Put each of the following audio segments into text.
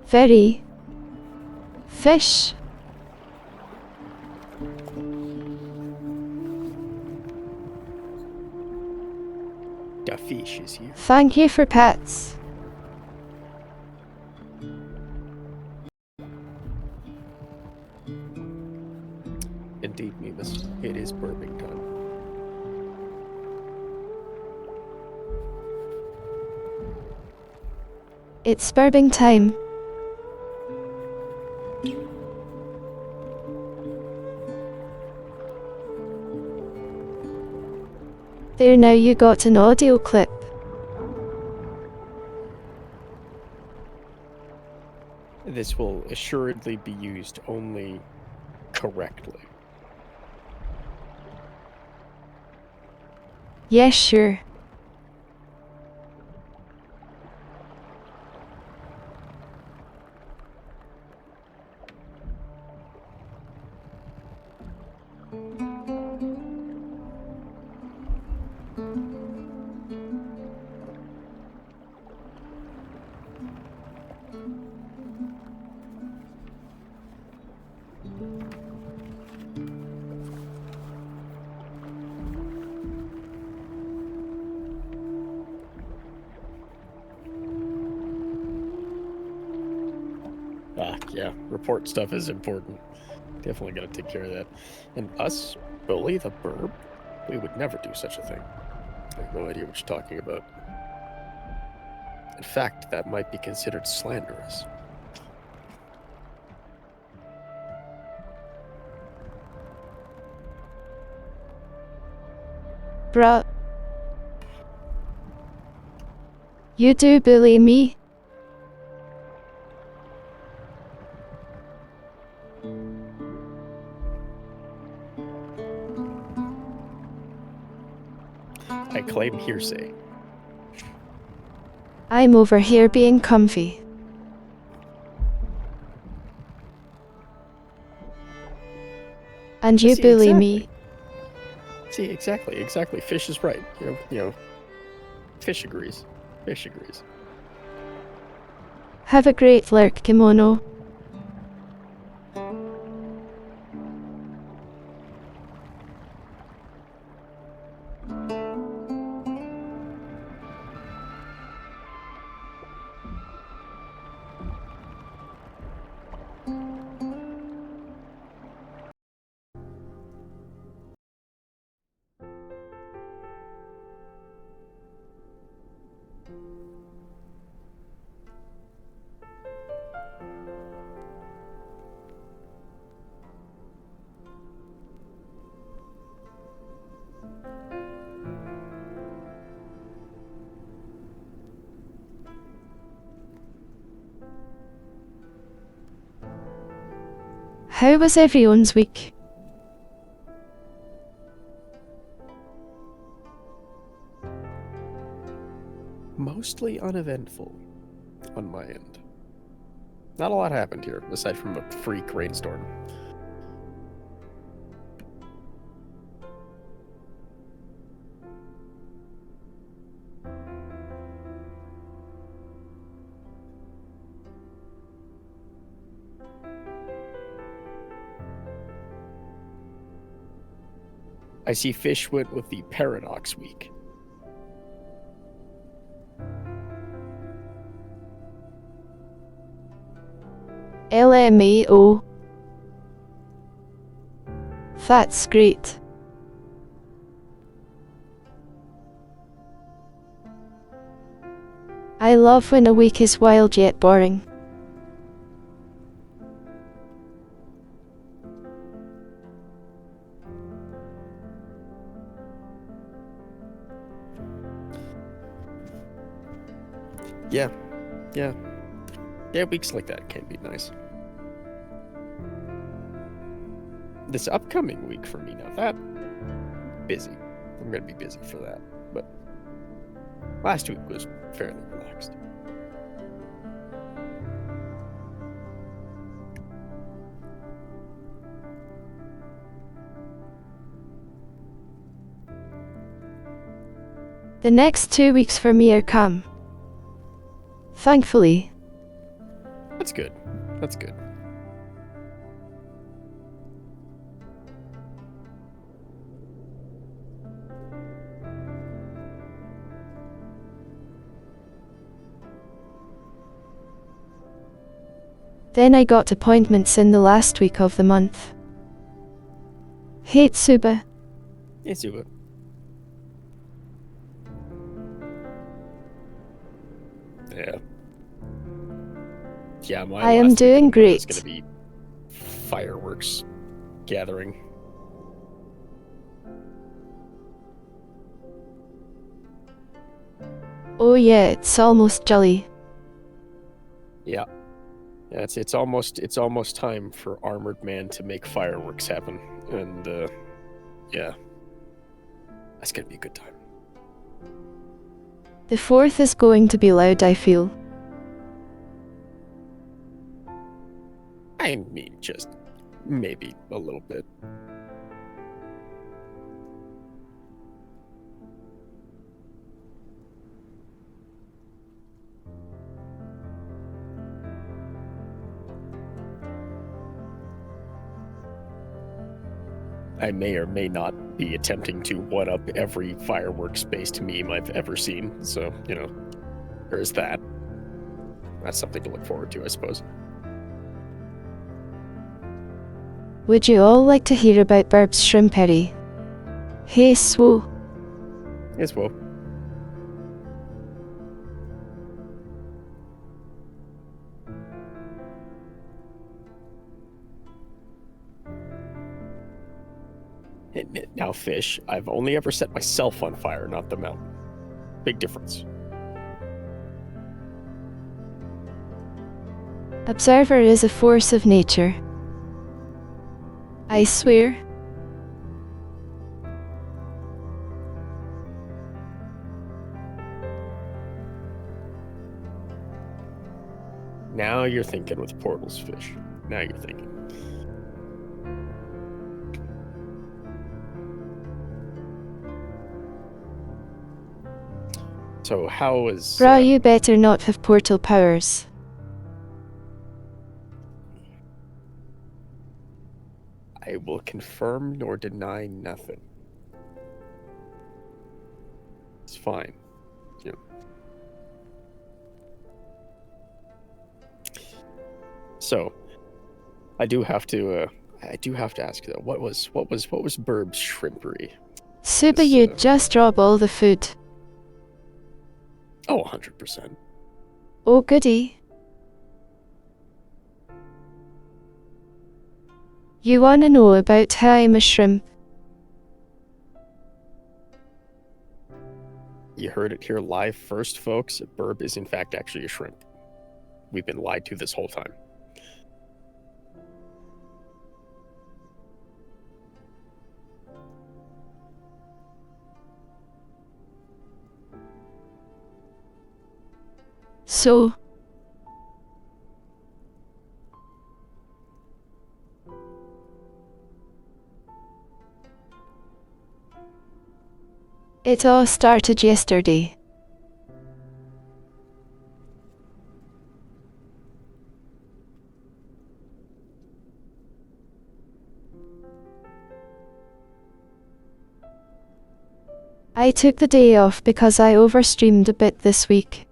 Very. Fish. A fish is here. Thank you for pets. Indeed, Mimas. It is burping time. It's burping time. There, now you got an audio clip. This will assuredly be used only correctly. Yes, sure. Yeah, report stuff is important. Definitely gotta take care of that. And us, bully the burb? We would never do such a thing. I have no idea what you're talking about. In fact, that might be considered slanderous. Bruh. You do bully me? I claim hearsay. I'm over here being comfy. And you See, bully exactly. me. See, exactly. Fish is right. You know, Fish agrees. Fish agrees. Have a great lurk, kimono. How was everyone's week? Mostly uneventful on my end. Not a lot happened here, aside from a freak rainstorm. I see Fish went with the Paradox Week. LMAO. That's great. I love when a week is wild yet boring. Yeah, weeks like that can be nice. this upcoming week for me now, that busy. I'm gonna be busy for that. But last week was fairly relaxed. The next 2 weeks for me are calm. Thankfully. That's good. That's good. Then I got appointments in the last week of the month. Hey Tsuba. Hey, Zuba. Yeah. Yeah, my I am last week of doing the month great. is gonna be fireworks gathering. Oh yeah, it's almost jolly. Yeah. Yeah, it's almost time for Armored Man to make fireworks happen. And yeah. That's gonna be a good time. The 4th is going to be loud, I feel. I mean, just maybe a little bit. I may or may not be attempting to one-up every fireworks-based meme I've ever seen, so, you know, there's that. That's something to look forward to, I suppose. Would you all like to hear about Burb's shrimpery? Hey Swo. Yes, well. Now, fish, I've only ever set myself on fire, not the mountain. Big difference. Observer is a force of nature. I swear. Now you're thinking with portals, fish. Now you're thinking. So how is... Bra, you better not have portal powers. I will confirm nor deny nothing. It's fine. Yeah. So, I do have to ask you though. What was Burb's shrimpery? Suba, This, you'd just drop all the food. Oh, 100%. Oh goody. You wanna know about how I'm a shrimp? You heard it here live first, folks. Burb is in fact actually a shrimp. We've been lied to this whole time. So, it all started yesterday. I took the day off because I overstreamed a bit this week.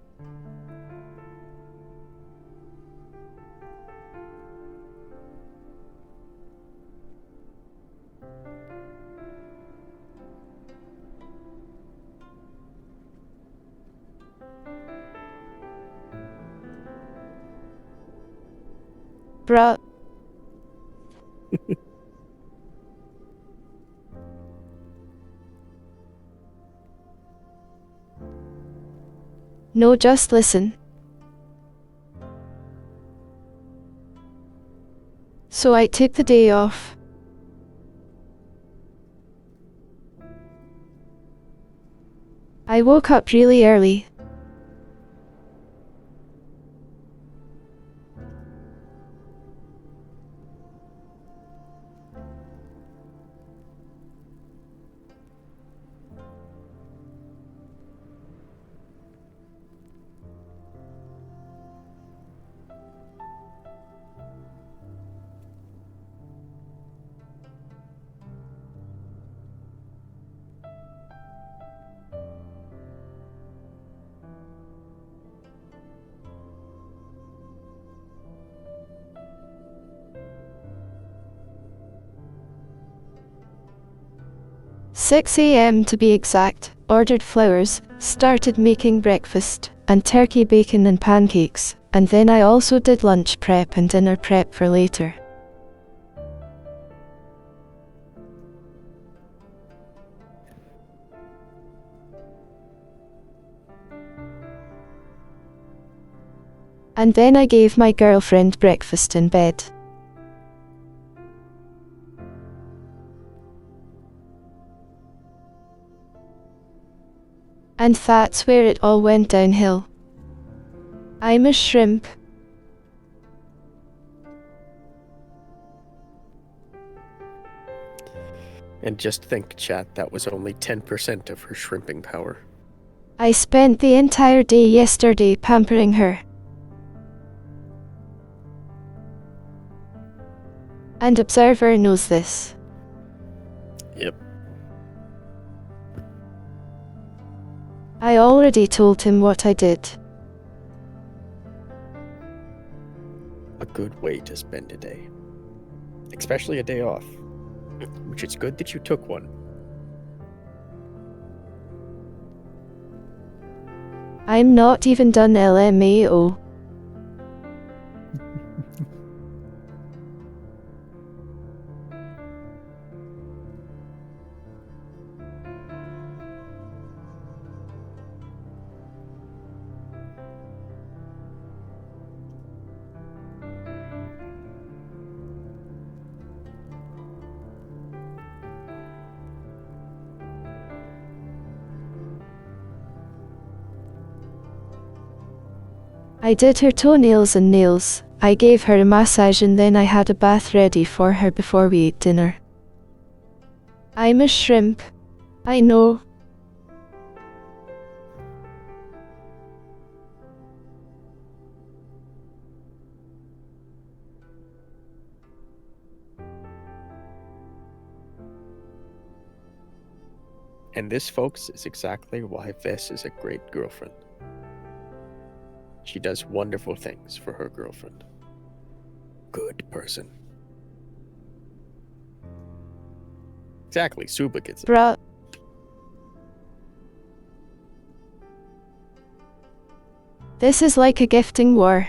Bruh. No, just listen. So I took the day off. I woke up really early. "6 a.m. to be exact, ordered flowers, started making breakfast, and turkey bacon and pancakes, and then I also did lunch prep and dinner prep for later. And then I gave my girlfriend breakfast in bed. And that's where it all went downhill. I'm a shrimp. And just think, chat, that was only 10% of her shrimping power. I spent the entire day yesterday pampering her. And Observer knows this. Yep. I already told him what I did. A good way to spend a day. Especially a day off. Which it's good that you took one. I'm not even done LMAO. I did her toenails and nails, I gave her a massage, and then I had a bath ready for her before we ate dinner. I'm a shrimp. I know. And this, folks, is exactly why Vess is a great girlfriend. She does wonderful things for her girlfriend. Good person. Exactly, Suba gets it. Bruh. This is like a gifting war.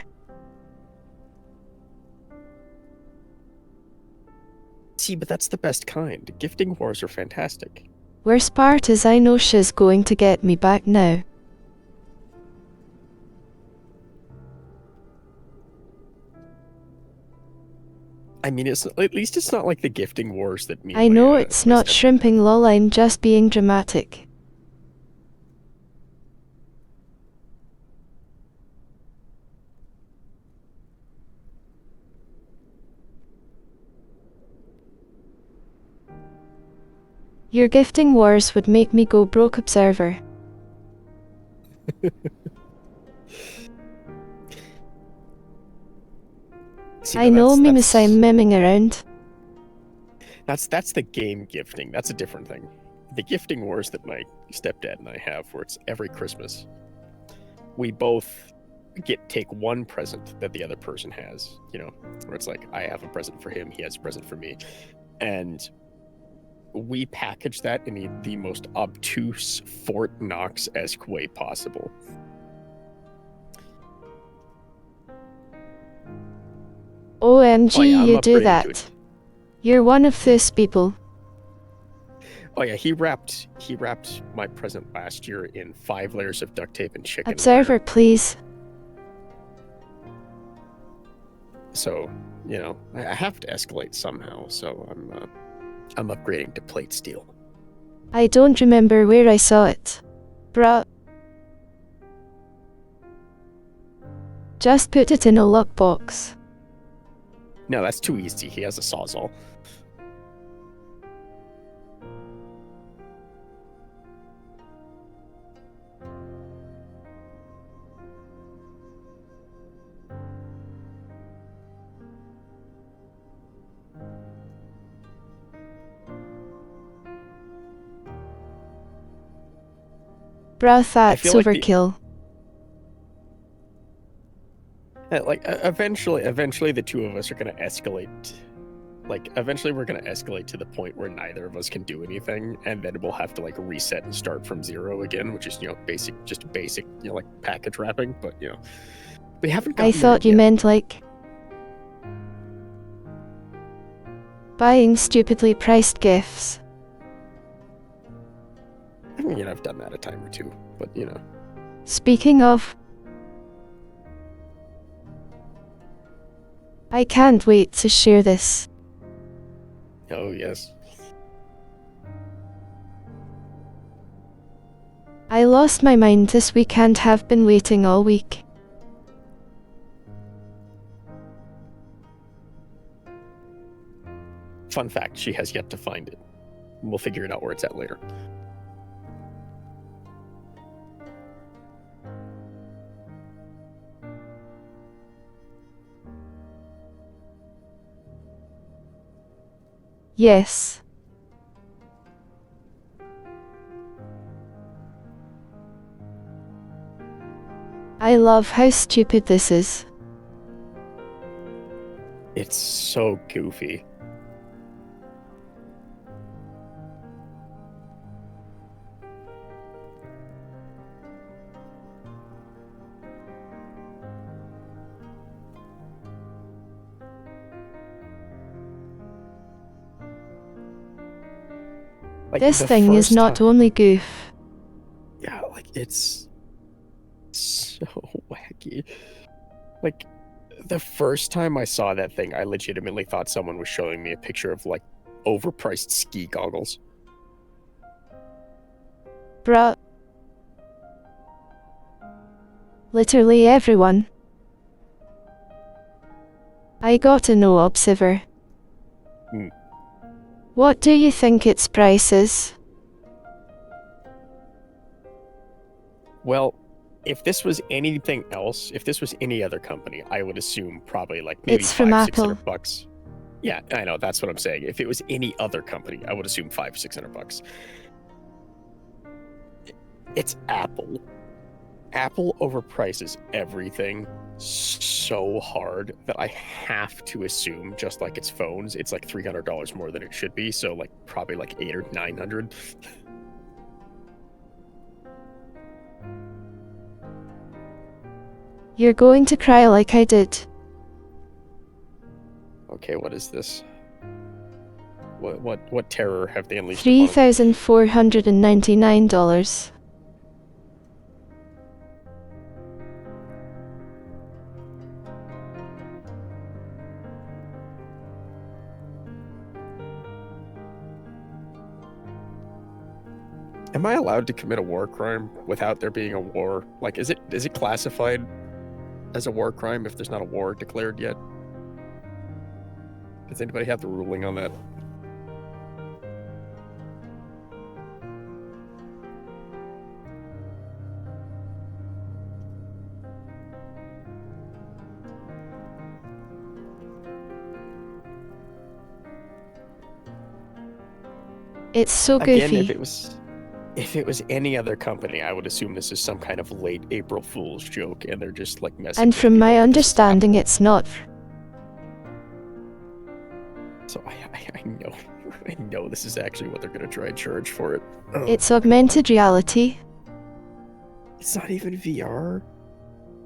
See, but that's the best kind. Gifting wars are fantastic. Worst part is I know she's going to get me back now. I mean, at least it's not like the gifting wars that me. I know it's not shrimping, lol, I'm just being dramatic. Your gifting wars would make me go broke, Observer. See, I know, Mimus, I'm memming around. That's the game gifting. That's a different thing. The gifting wars that my stepdad and I have, where it's every Christmas, we both take one present that the other person has, you know, where it's like, I have a present for him, he has a present for me. And we package that in the most obtuse Fort Knox-esque way possible. OMG, Oh, yeah, you do that. You're one of those people. Oh yeah, he wrapped my present last year in 5 layers of duct tape and chicken Observer, wire. please. So, you know, I have to escalate somehow, so I'm upgrading to plate steel. I don't remember where I saw it. Bruh. Just put it in a lockbox. No, that's too easy. He has a sawzall. Bruh, that's feel like the- overkill. Eventually the two of us are going to escalate. Eventually we're going to escalate to the point where neither of us can do anything, and then we'll have to, reset and start from zero again, which is, basic, package wrapping, but, we haven't gotten I thought there you yet. meant, buying stupidly priced gifts. I mean, I've done that a time or two, but, Speaking of, I can't wait to share this. Oh, yes. I lost my mind this week and have been waiting all week. Fun fact, she has yet to find it. We'll figure it out where it's at later. Yes. I love how stupid this is. It's so goofy. This thing is not only goof. Yeah, it's so wacky. The first time I saw that thing, I legitimately thought someone was showing me a picture of, overpriced ski goggles. Bruh. Literally everyone. I got a no observer. What do you think its price is? Well, if this was anything else, if this was any other company, I would assume probably maybe It's from Apple. $500-600. Yeah, I know, that's what I'm saying. If it was any other company, I would assume $500-600. It's Apple. Apple overprices everything so hard that I have to assume, just like its phones, it's $300 more than it should be. So probably $800 or $900. You're going to cry like I did. Okay, what is this? What terror have they unleashed? $3,499. Am I allowed to commit a war crime without there being a war? Is it classified as a war crime if there's not a war declared yet? Does anybody have the ruling on that? It's so goofy. Again, if it was any other company, I would assume this is some kind of late April Fool's joke, and they're just messing. And with from my people. understanding, it's not. So I know this is actually what they're gonna try and charge for it. Oh. It's augmented reality. It's not even VR.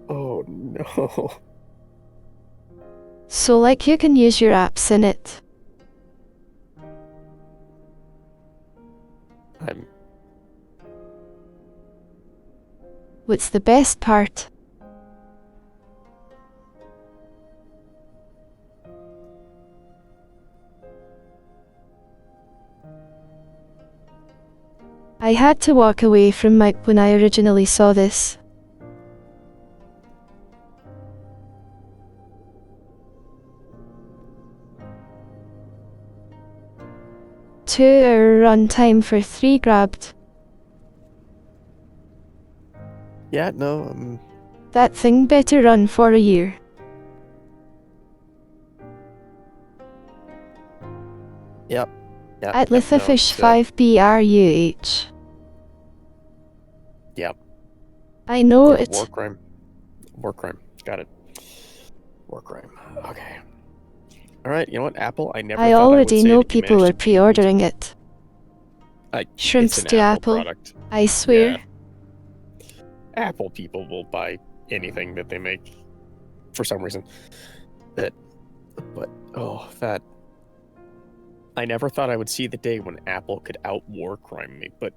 Oh no. So you can use your apps in it. What's the best part? I had to walk away from Mike when I originally saw this. Two-hour run time for 3 grabbed. Yeah, no, That thing better run for a year. Yep. At Lithofish 5 BRUH. Yep. I know Yeah, it. War crime. War crime. Got it. War crime. Okay. All right. You know what, Apple? I never. I thought already I would say know that you people managed are to beat me pre-ordering it. Shrimps it's an to Apple. product. I swear. Yeah. Apple people will buy anything that they make for some reason. But I never thought I would see the day when Apple could war crime me, but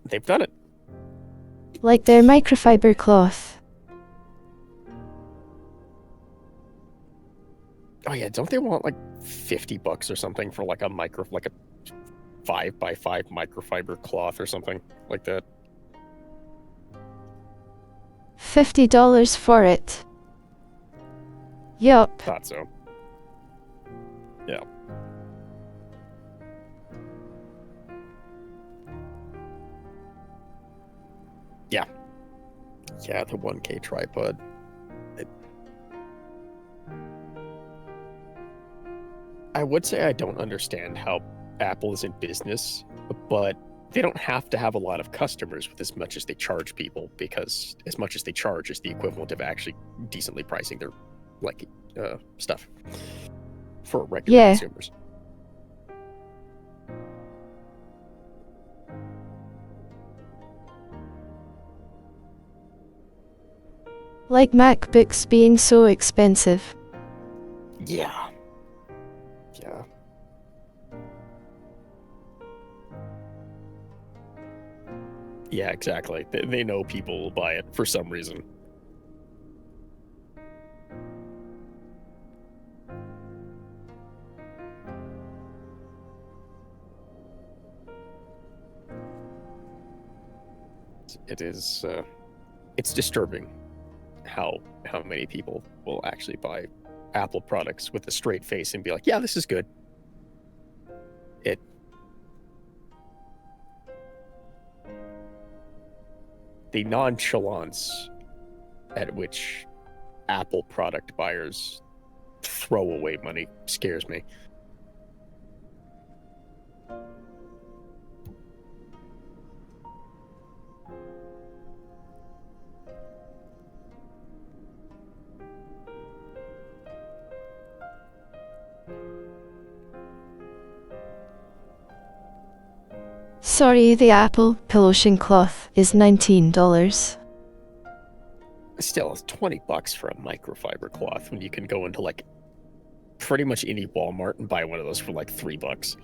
they've done it. Like their microfiber cloth. Oh yeah, don't they want like $50 or something for like a 5x5 microfiber cloth or something like that? $50 for it. Yup. Thought so. Yeah. Yeah. Yeah, the 1K tripod. I would say I don't understand how Apple is in business, but they don't have to have a lot of customers with as much as they charge people, because as much as they charge is the equivalent of actually decently pricing their stuff for regular consumers. Like MacBooks being so expensive. Yeah. Yeah. Yeah, exactly. They know people will buy it for some reason. It's disturbing how many people will actually buy Apple products with a straight face and be like, yeah, this is good. The nonchalance at which Apple product buyers throw away money scares me. Sorry, the Apple pollution cloth is $19. Still, it's $20 for a microfiber cloth when you can go into like pretty much any Walmart and buy one of those for like $3.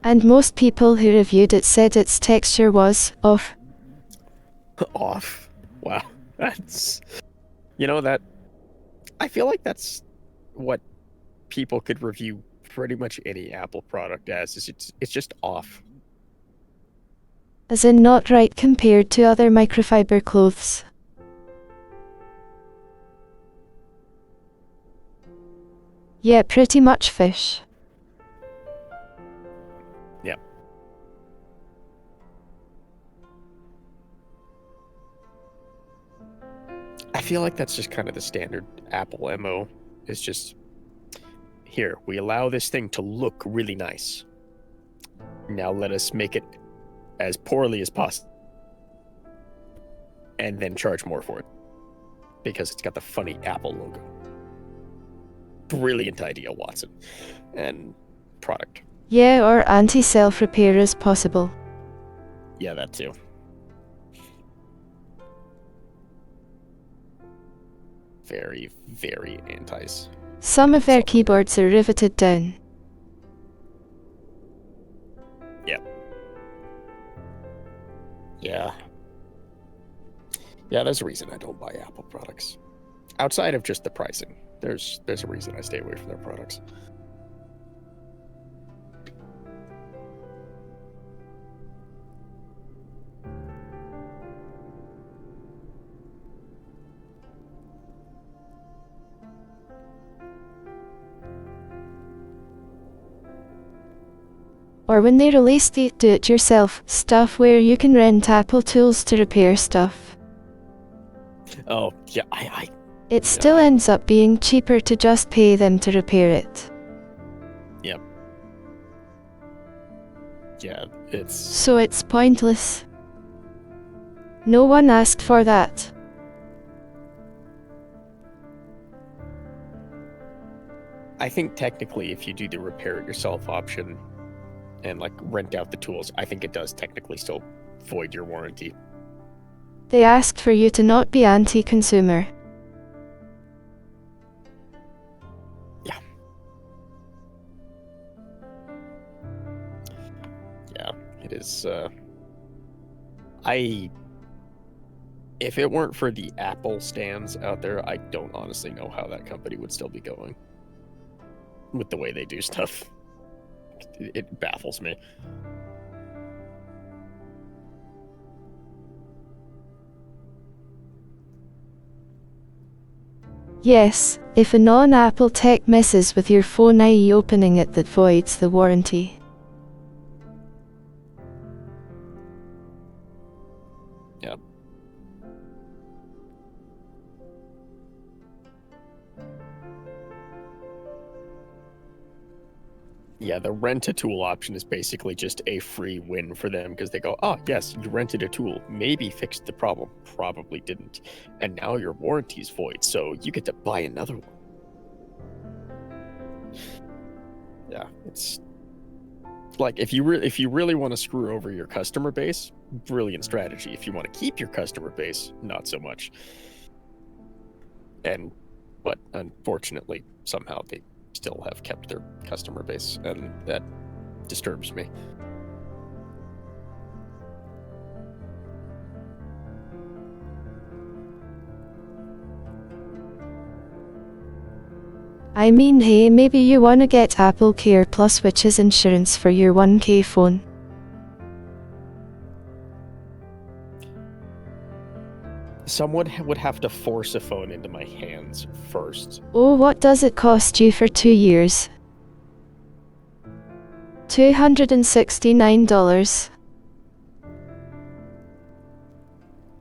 And most people who reviewed it said its texture was off. Off? Wow. That's... You know, that... I feel like that's what people could review pretty much any Apple product as. It's just off. As in not right compared to other microfiber clothes. Yeah, pretty much fish. Yeah. I feel like that's just kind of the standard Apple MO. It's just, here, we allow this thing to look really nice. Now let us make it as poorly as possible. And then charge more for it. Because it's got the funny Apple logo. Brilliant idea, Watson. And product. Yeah, or anti-self-repair as possible. Yeah, that too. Very, very antis. Some of their keyboards are riveted down. Yeah. Yeah, there's a reason I don't buy Apple products. Outside of just the pricing, there's a reason I stay away from their products. Or when they release the do-it-yourself stuff where you can rent Apple tools to repair stuff. Oh, yeah, It still ends up being cheaper to just pay them to repair it. Yep. Yeah, it's... So it's pointless. No one asked for that. I think technically if you do the repair it yourself option and like rent out the tools, I think it does technically still void your warranty. They asked for you to not be anti-consumer. Yeah. Yeah, it is, if it weren't for the Apple stands out there, I don't honestly know how that company would still be going with the way they do stuff. It baffles me. Yes, if a non-Apple tech messes with your phone, i.e. opening it, that voids the warranty. Yeah. Yeah, the rent a tool option is basically just a free win for them because they go, oh, yes, you rented a tool, maybe fixed the problem, probably didn't, and now your warranty's void, so you get to buy another one. Yeah, it's like if you really want to screw over your customer base, brilliant strategy. If you want to keep your customer base, not so much. But unfortunately, somehow they still have kept their customer base, and that disturbs me. I mean, hey, maybe you wanna get Apple Care Plus, which is insurance for your 1K phone. Someone would have to force a phone into my hands first. Oh, what does it cost you for 2 years? $269.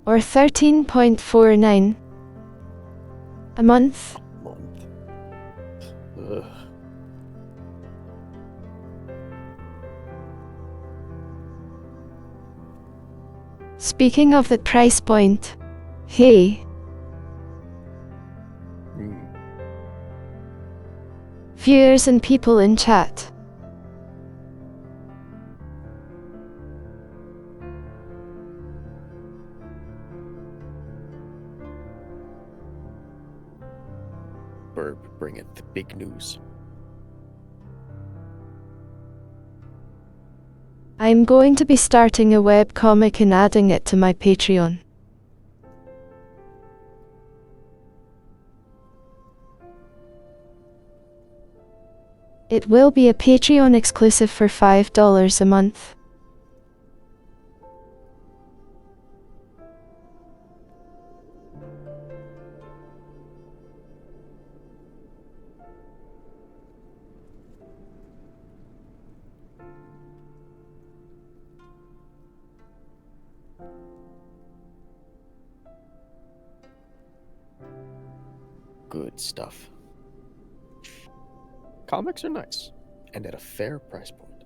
Or $13.49 a month. Ugh. Speaking of the price point, hey, viewers and people in chat. Burb, bring it the big news. I'm going to be starting a webcomic and adding it to my Patreon. It will be a Patreon exclusive for $5 a month. Good stuff. Comics are nice, and at a fair price point.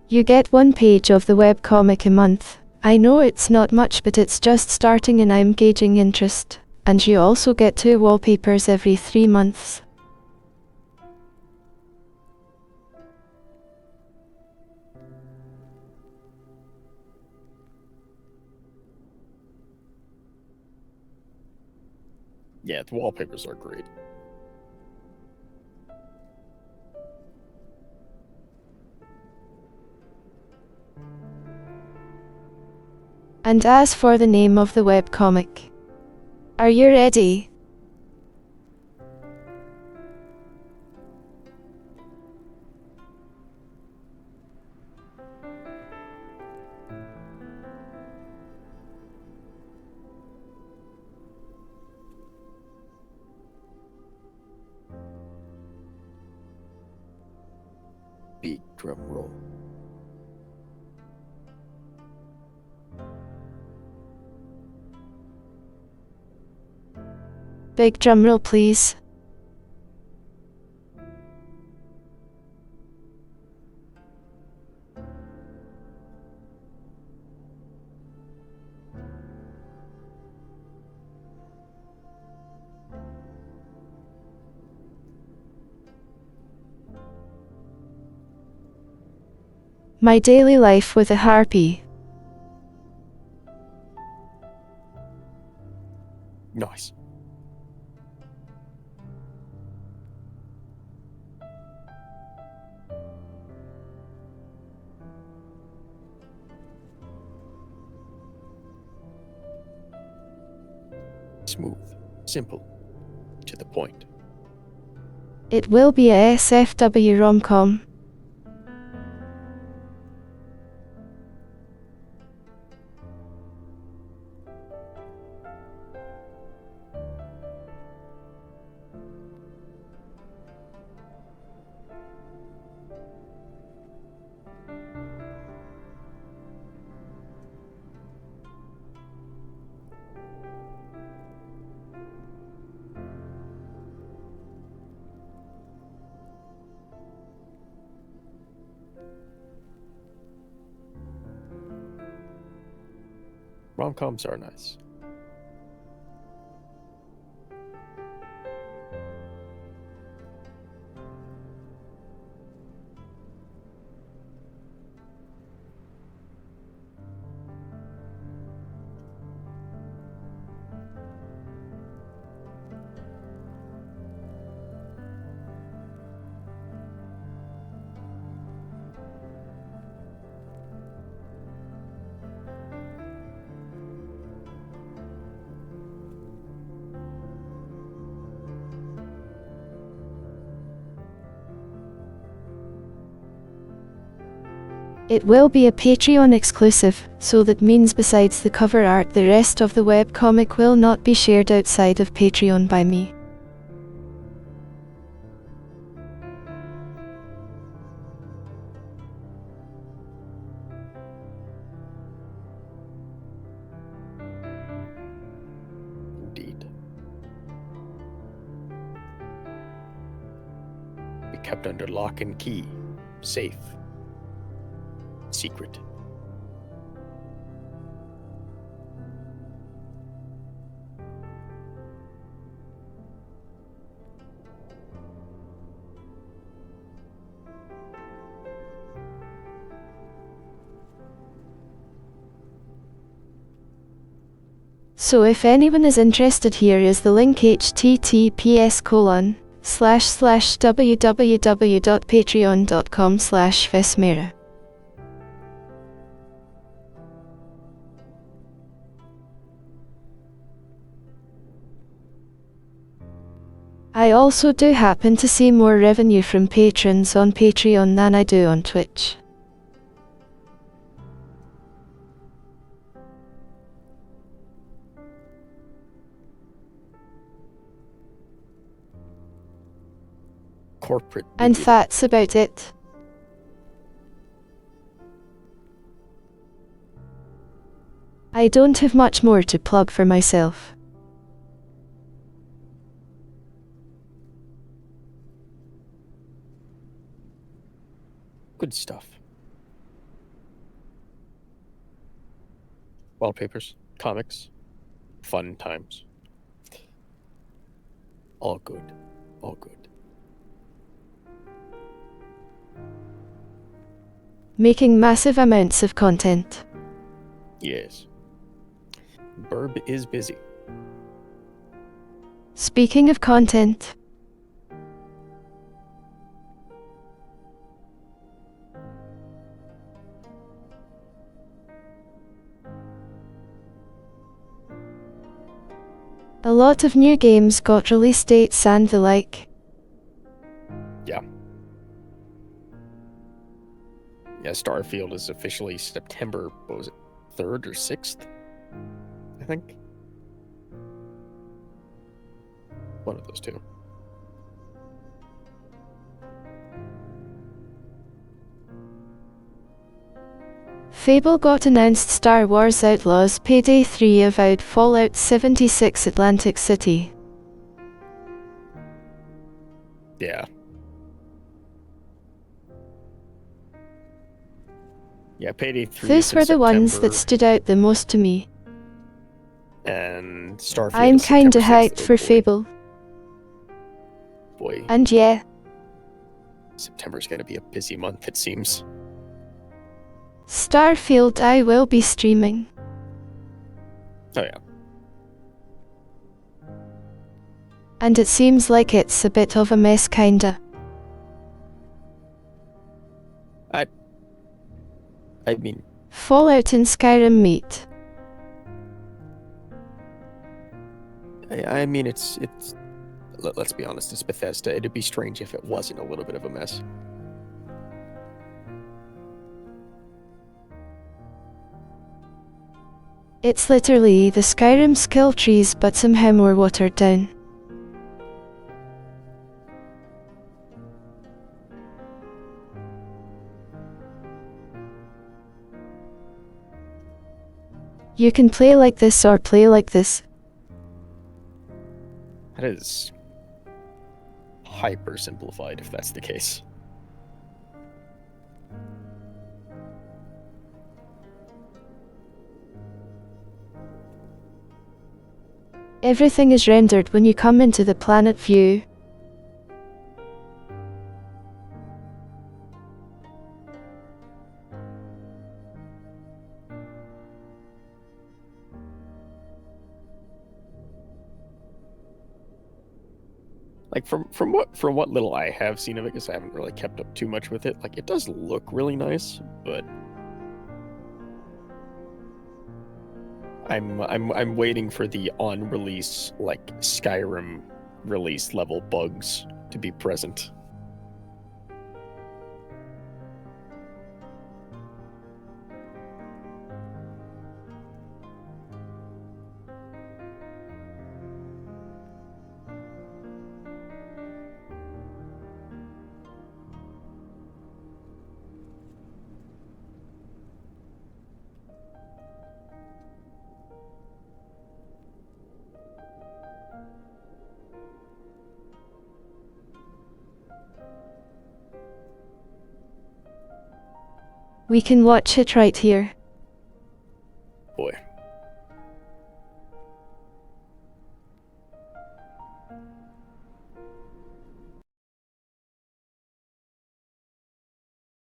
You get 1 page of the webcomic a month. I know it's not much, but it's just starting and I'm gauging interest. And you also get 2 wallpapers every 3 months. Yeah, the wallpapers are great. And as for the name of the webcomic, are you ready? Big drum roll. Big drumroll, please. My daily life with a harpy. Nice. Smooth, simple, to the point. It will be a SFW rom-com. Rom-coms are nice. It will be a Patreon exclusive, so that means besides the cover art the rest of the webcomic will not be shared outside of Patreon by me. Indeed. Be kept under lock and key. Safe. Secret. So if anyone is interested, here is the link: https://www.patreon.com/vesmera. I also do happen to see more revenue from patrons on Patreon than I do on Twitch. Corporate And media. that's about it. I don't have much more to plug for myself. Good stuff. Wallpapers, comics, fun times. All good. All good. Making massive amounts of content. Yes. Burb is busy. Speaking of content, a lot of new games got release dates and the like. Yeah. Yeah, Starfield is officially September, what was it, 3rd or 6th? I think. One of those two. Fable got announced. Star Wars Outlaws Payday 3 avowed Fallout 76 Atlantic City. Yeah. Yeah, Payday 3 Those were the ones that September, stood out the most to me. and Starfield I'm is kinda September 6th. hyped for Fable. Boy, And yeah, September's gonna be a busy month, it seems. Starfield I will be streaming. Oh yeah. And it seems like it's a bit of a mess kinda. I mean, Fallout and Skyrim meet. I mean, it's. Let's be honest, it's Bethesda. It'd be strange if it wasn't a little bit of a mess. It's literally the Skyrim skill trees but somehow more watered down. You can play like this or play like this. That is hyper simplified, if that's the case. Everything is rendered when you come into the planet view. Like from what little I have seen of it, because I haven't really kept up too much with it, like it does look really nice, but I'm waiting for the on release, like Skyrim release level bugs to be present. We can watch it right here. Boy.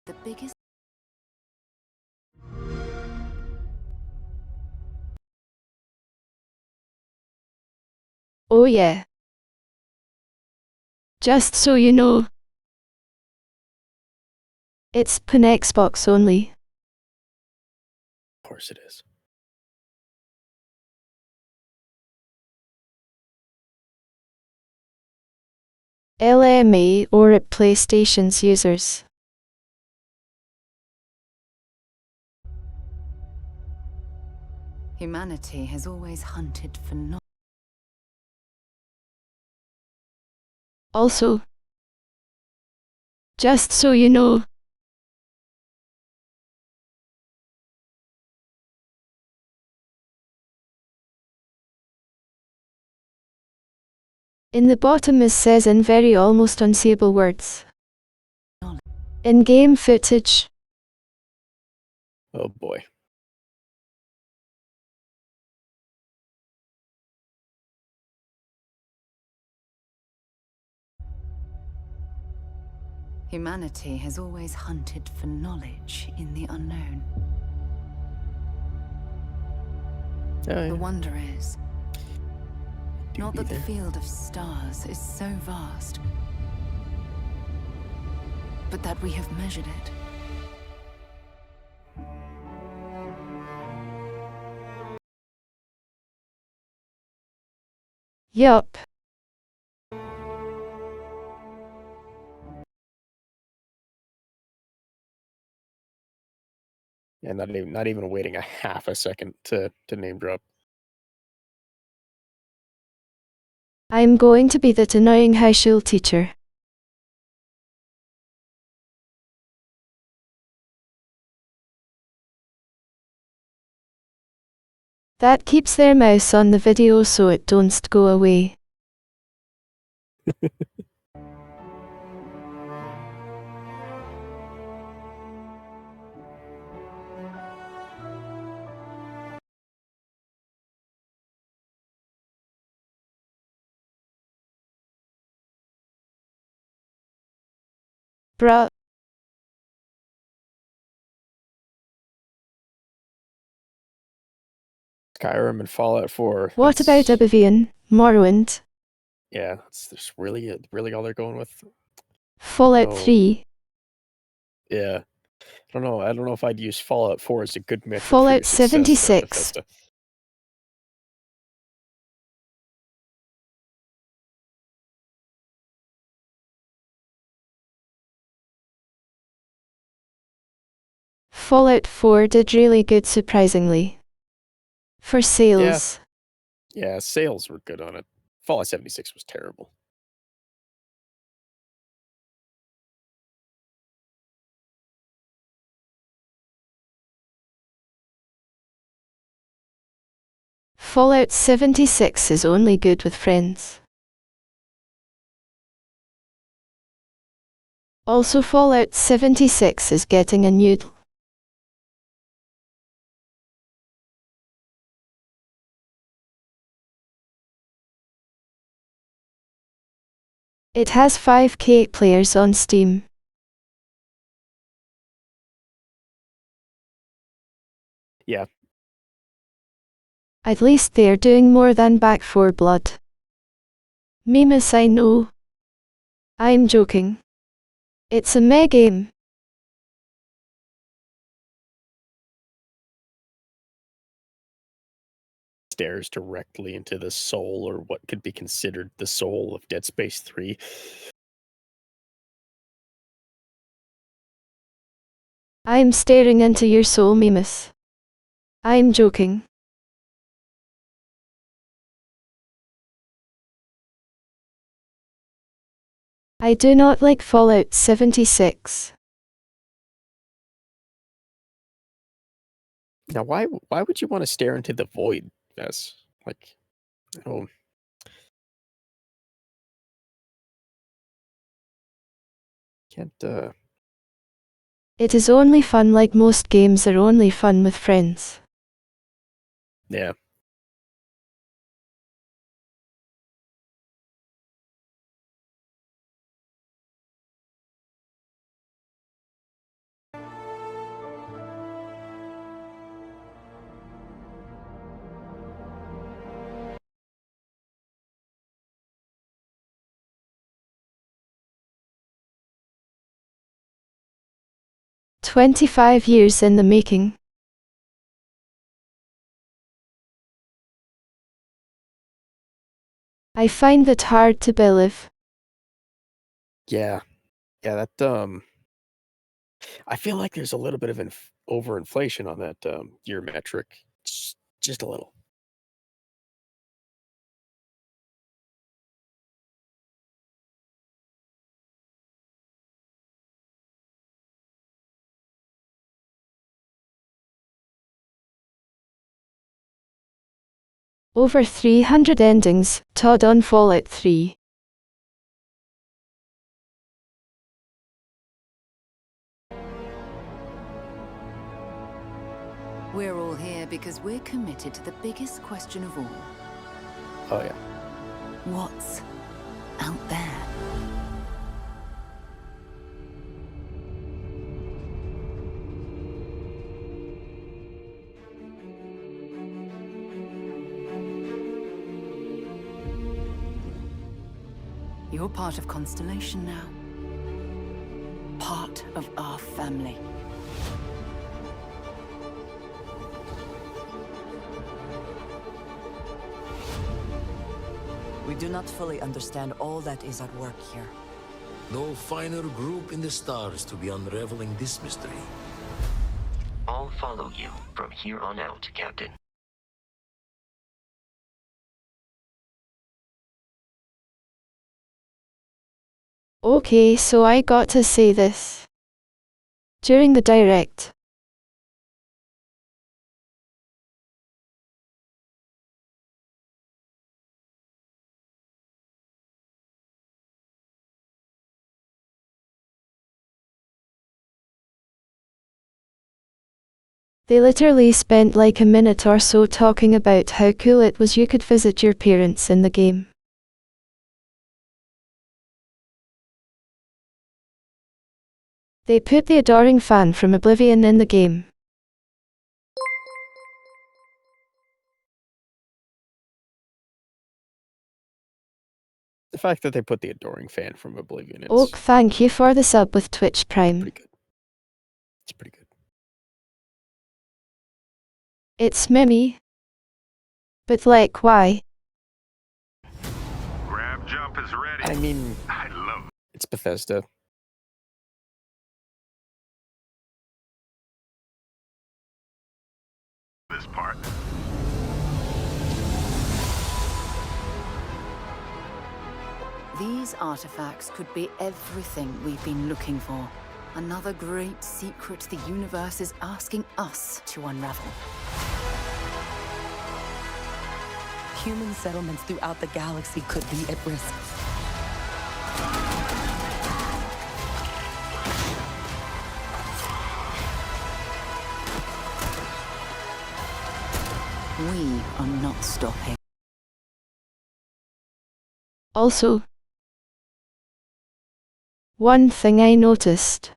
The biggest. Oh yeah. Just so you know, it's on Xbox only. Of course it is. LMA or at PlayStation's users. Humanity has always hunted for knowledge. Also, just so you know, in the bottom it says in very almost unseeable words. In-game footage. Oh boy. Humanity has always hunted for knowledge in the unknown. Yeah, The wonder is, Not that the field of stars is so vast, but that we have measured it. Yup. Yeah, not even waiting a half a second to name drop. I'm going to be that annoying high school teacher. That keeps their mouse on the video so it don't go away. Bruh. Skyrim and Fallout 4. What about Oblivion, Morrowind, Yeah, that's just really all they're going with. Fallout No. 3, Yeah. I don't know if I'd use Fallout 4 as a good metric for Fallout your success there, 76. Bethesda. Fallout 4 did really good surprisingly. For sales. Yeah, sales were good on it. Fallout 76 was terrible. Fallout 76 is only good with friends. Also Fallout 76 is getting a new It has 5K players on Steam. Yeah. At least they're doing more than Back 4 Blood. Memes, I know. I'm joking. It's a meh game. Stares directly into the soul, or what could be considered the soul of Dead Space 3. I'm staring into your soul, Memes. I'm joking. I do not like Fallout 76. Now, why would you want to stare into the void, Vess? Like, oh, can't. It is only fun like most games are only fun with friends. Yeah. "25 years in the making." I find that hard to believe. Yeah. Yeah, that I feel like there's a little bit of overinflation on that year metric. Just a little. Over 300 endings, Todd on Fallout 3. We're all here because we're committed to the biggest question of all. Oh yeah. What's out there? You're part of Constellation now. Part of our family. We do not fully understand all that is at work here. No finer group in the stars to be unraveling this mystery. I'll follow you from here on out, Captain. Okay, so I got to say this. During the direct, they literally spent like a minute or so talking about how cool it was you could visit your parents in the game. They put the adoring fan from Oblivion in the game. The fact that they put the adoring fan from Oblivion is Oak, thank you for the sub with Twitch Prime. pretty good. It's pretty good. It's Mimi. But like, why? Grab jump is ready. I mean, I love it's Bethesda. this part. These artifacts could be everything we've been looking for. Another great secret the universe is asking us to unravel. Human settlements throughout the galaxy could be at risk. We are not stopping. Also, one thing I noticed.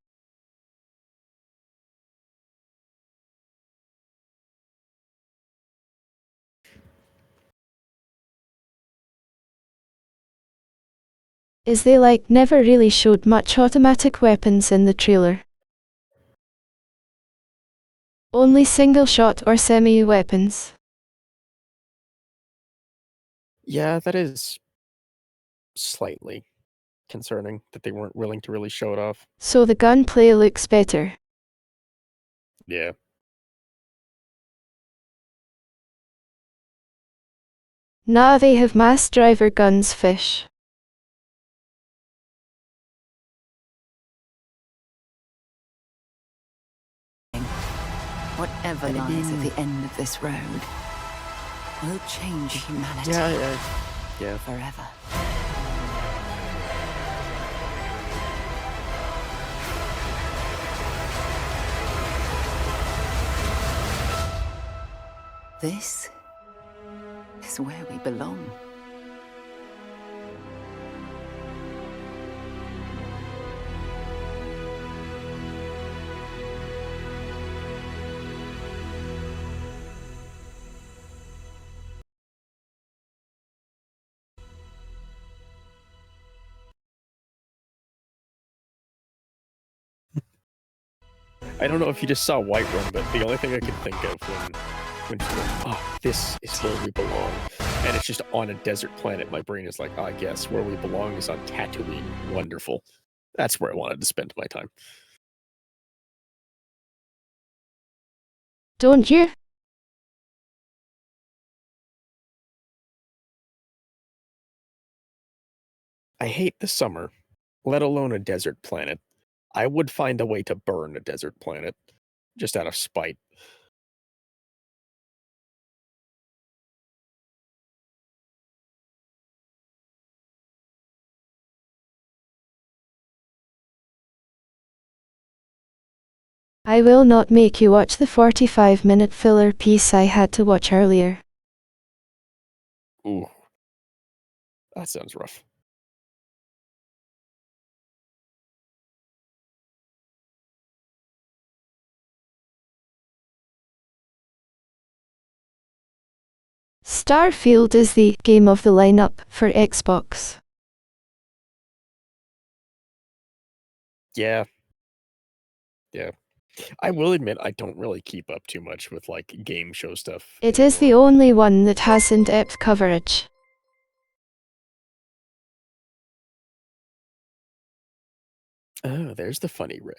Is they like never really showed much automatic weapons in the trailer. Only single shot or semi weapons. Yeah, that is slightly concerning that they weren't willing to really show it off. So the gunplay looks better. Yeah. Now they have mass driver guns fish. Whatever lies at the end of this road will change humanity Yeah. forever. This is where we belong. I don't know if you just saw Whiterun, but the only thing I could think of when she's like, oh, this is where we belong, and it's just on a desert planet, my brain is like, oh, I guess where we belong is on Tatooine. Wonderful. That's where I wanted to spend my time. Don't you? I hate the summer, let alone a desert planet. I would find a way to burn a desert planet, just out of spite. I will not make you watch the 45-minute filler piece I had to watch earlier. Ooh. That sounds rough. Starfield is the game of the lineup for Xbox. Yeah. Yeah. I will admit I don't really keep up too much with like game show stuff It is the anymore. only one that has in-depth coverage. Oh, there's the funny red.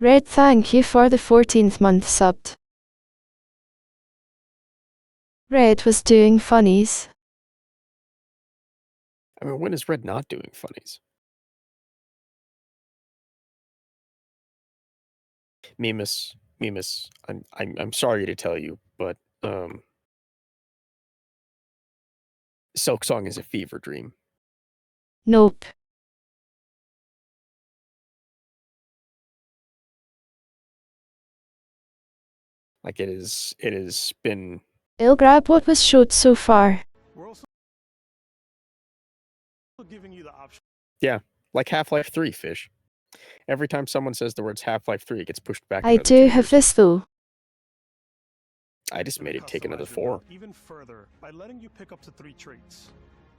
Red, thank you for the 14th month subbed. Red was doing funnies. I mean, when is Red not doing funnies? Mimus, I'm sorry to tell you, but Silk Song is a fever dream. Nope. Like it has been. I'll grab what was showed so far. We're also giving you the option. Yeah, like Half-Life 3, Fish. Every time someone says the words Half-Life 3, it gets pushed back I another do 2 have years. this though. I just made it take another Customize your 4. build even further by letting you pick up to 3 traits.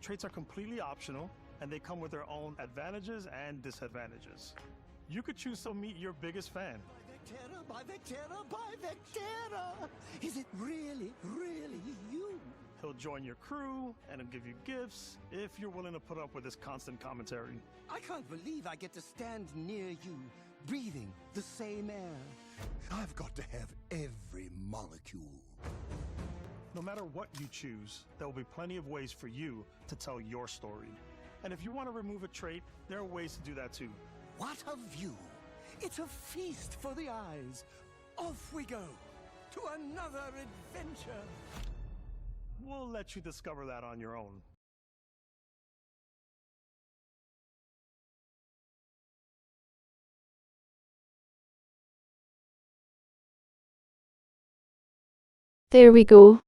Traits are completely optional, and they come with their own advantages and disadvantages. You could choose to meet your biggest fan. By Vectera! Is it really you? He'll join your crew, and he'll give you gifts if you're willing to put up with his constant commentary. I can't believe I get to stand near you, breathing the same air. I've got to have every molecule. No matter what you choose, there will be plenty of ways for you to tell your story. And if you want to remove a trait, there are ways to do that too. What a view! It's a feast for the eyes. Off we go to another adventure. We'll let you discover that on your own. There we go.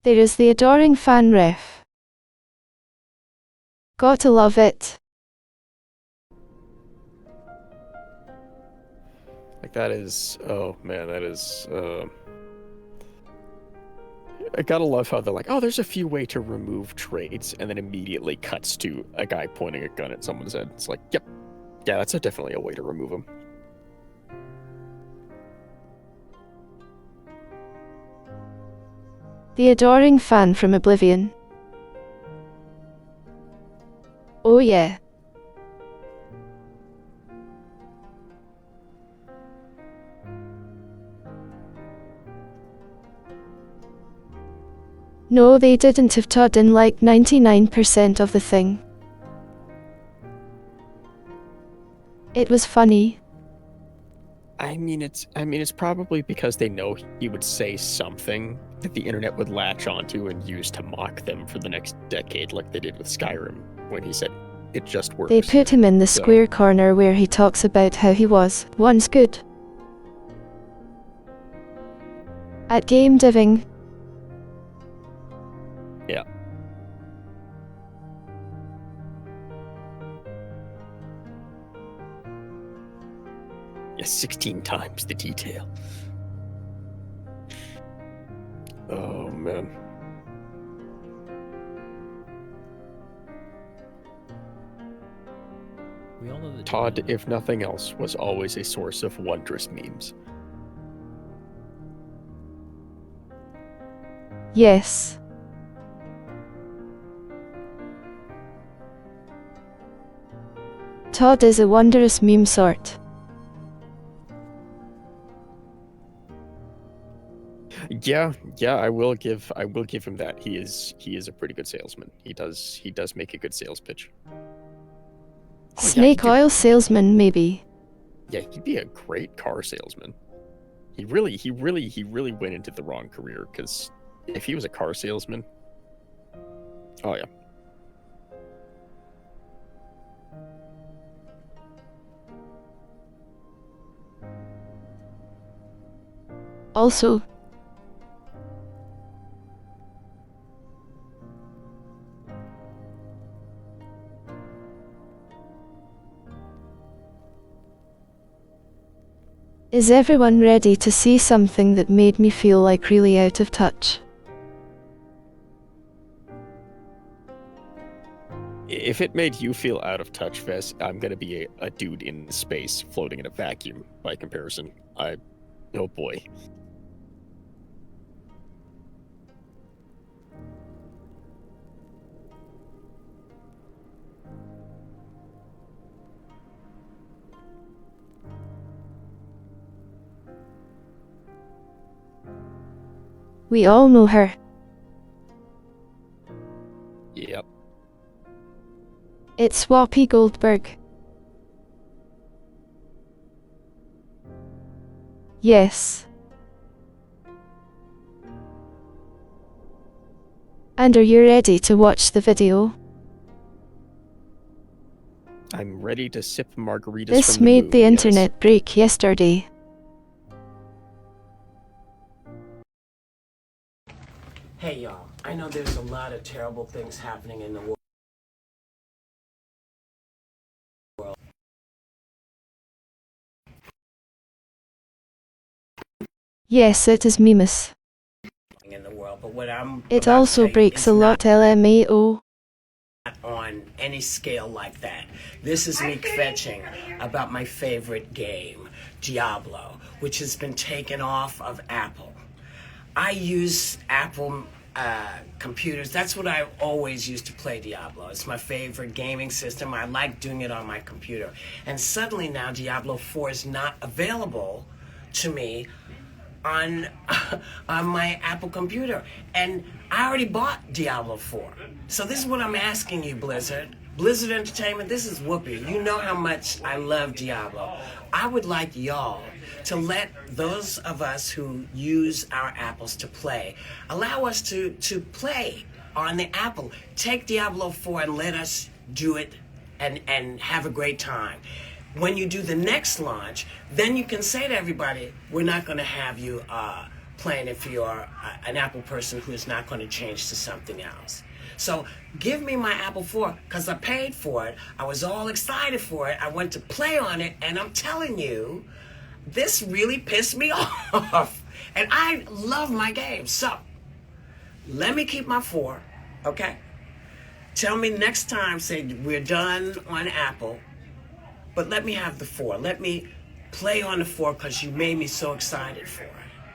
There is the adoring fan ref. Gotta love it. Like that is, oh man, that is. I gotta love how they're like, oh, there's a few ways to remove traits, and then immediately cuts to a guy pointing a gun at someone's head. It's like, yep, yeah, that's definitely a way to remove them. The adoring fan from Oblivion. Oh yeah. No, they didn't have Todd in like 99% of the thing. It was funny. I mean, it's probably because they know he would say something that the internet would latch onto and use to mock them for the next decade, like they did with Skyrim, when he said, it just works. They put him in the So- square corner where he talks about how he was once good at game diving. Yeah. Yeah, 16 times the detail. Oh, man. We all know that Todd, if nothing else, was always a source of wondrous memes. Yes. Todd is a wondrous meme sort. Yeah, I will give him that. He is a pretty good salesman. He does make a good sales pitch. Oh, yeah, Snake he did- oil salesman, maybe. Yeah, he'd be a great car salesman. He really went into the wrong career, because if he was a car salesman, oh yeah. Also, Is everyone ready to see something that made me feel like really out of touch? If it made you feel out of touch, Vess, I'm gonna be a dude in space floating in a vacuum by comparison. Oh boy. We all know her. Yep. It's Whoopi Goldberg. Yes. And are you ready to watch the video? I'm ready to sip margaritas This from the made moon, the yes. internet break yesterday. Hey y'all, I know there's a lot of terrible things happening in the world. Yes, it is memes. But what I'm It about also to tell you breaks is a lot LMAO. not on any scale like that. This is me fetching about my favorite game, Diablo, which has been taken off of Apple. I use Apple computers. That's what I always used to play Diablo. It's my favorite gaming system. I like doing it on my computer. And suddenly now Diablo 4 is not available to me on on my Apple computer. And I already bought Diablo 4. So this is what I'm asking you, Blizzard. Blizzard Entertainment, this is Whoopi. You know how much I love Diablo. I would like y'all to let those of us who use our apples to play, allow us to play on the Apple. Take Diablo 4 and let us do it and have a great time. When you do the next launch, then you can say to everybody, we're not going to have you playing if you're an Apple person who is not going to change to something else. So give me my Apple 4 because I paid for it. I was all excited for it. I went to play on it, and I'm telling you, this really pissed me off. And I love my game. So let me keep my 4, okay? Tell me next time, say we're done on Apple, but let me have the 4. Let me play on the 4 because you made me so excited for it.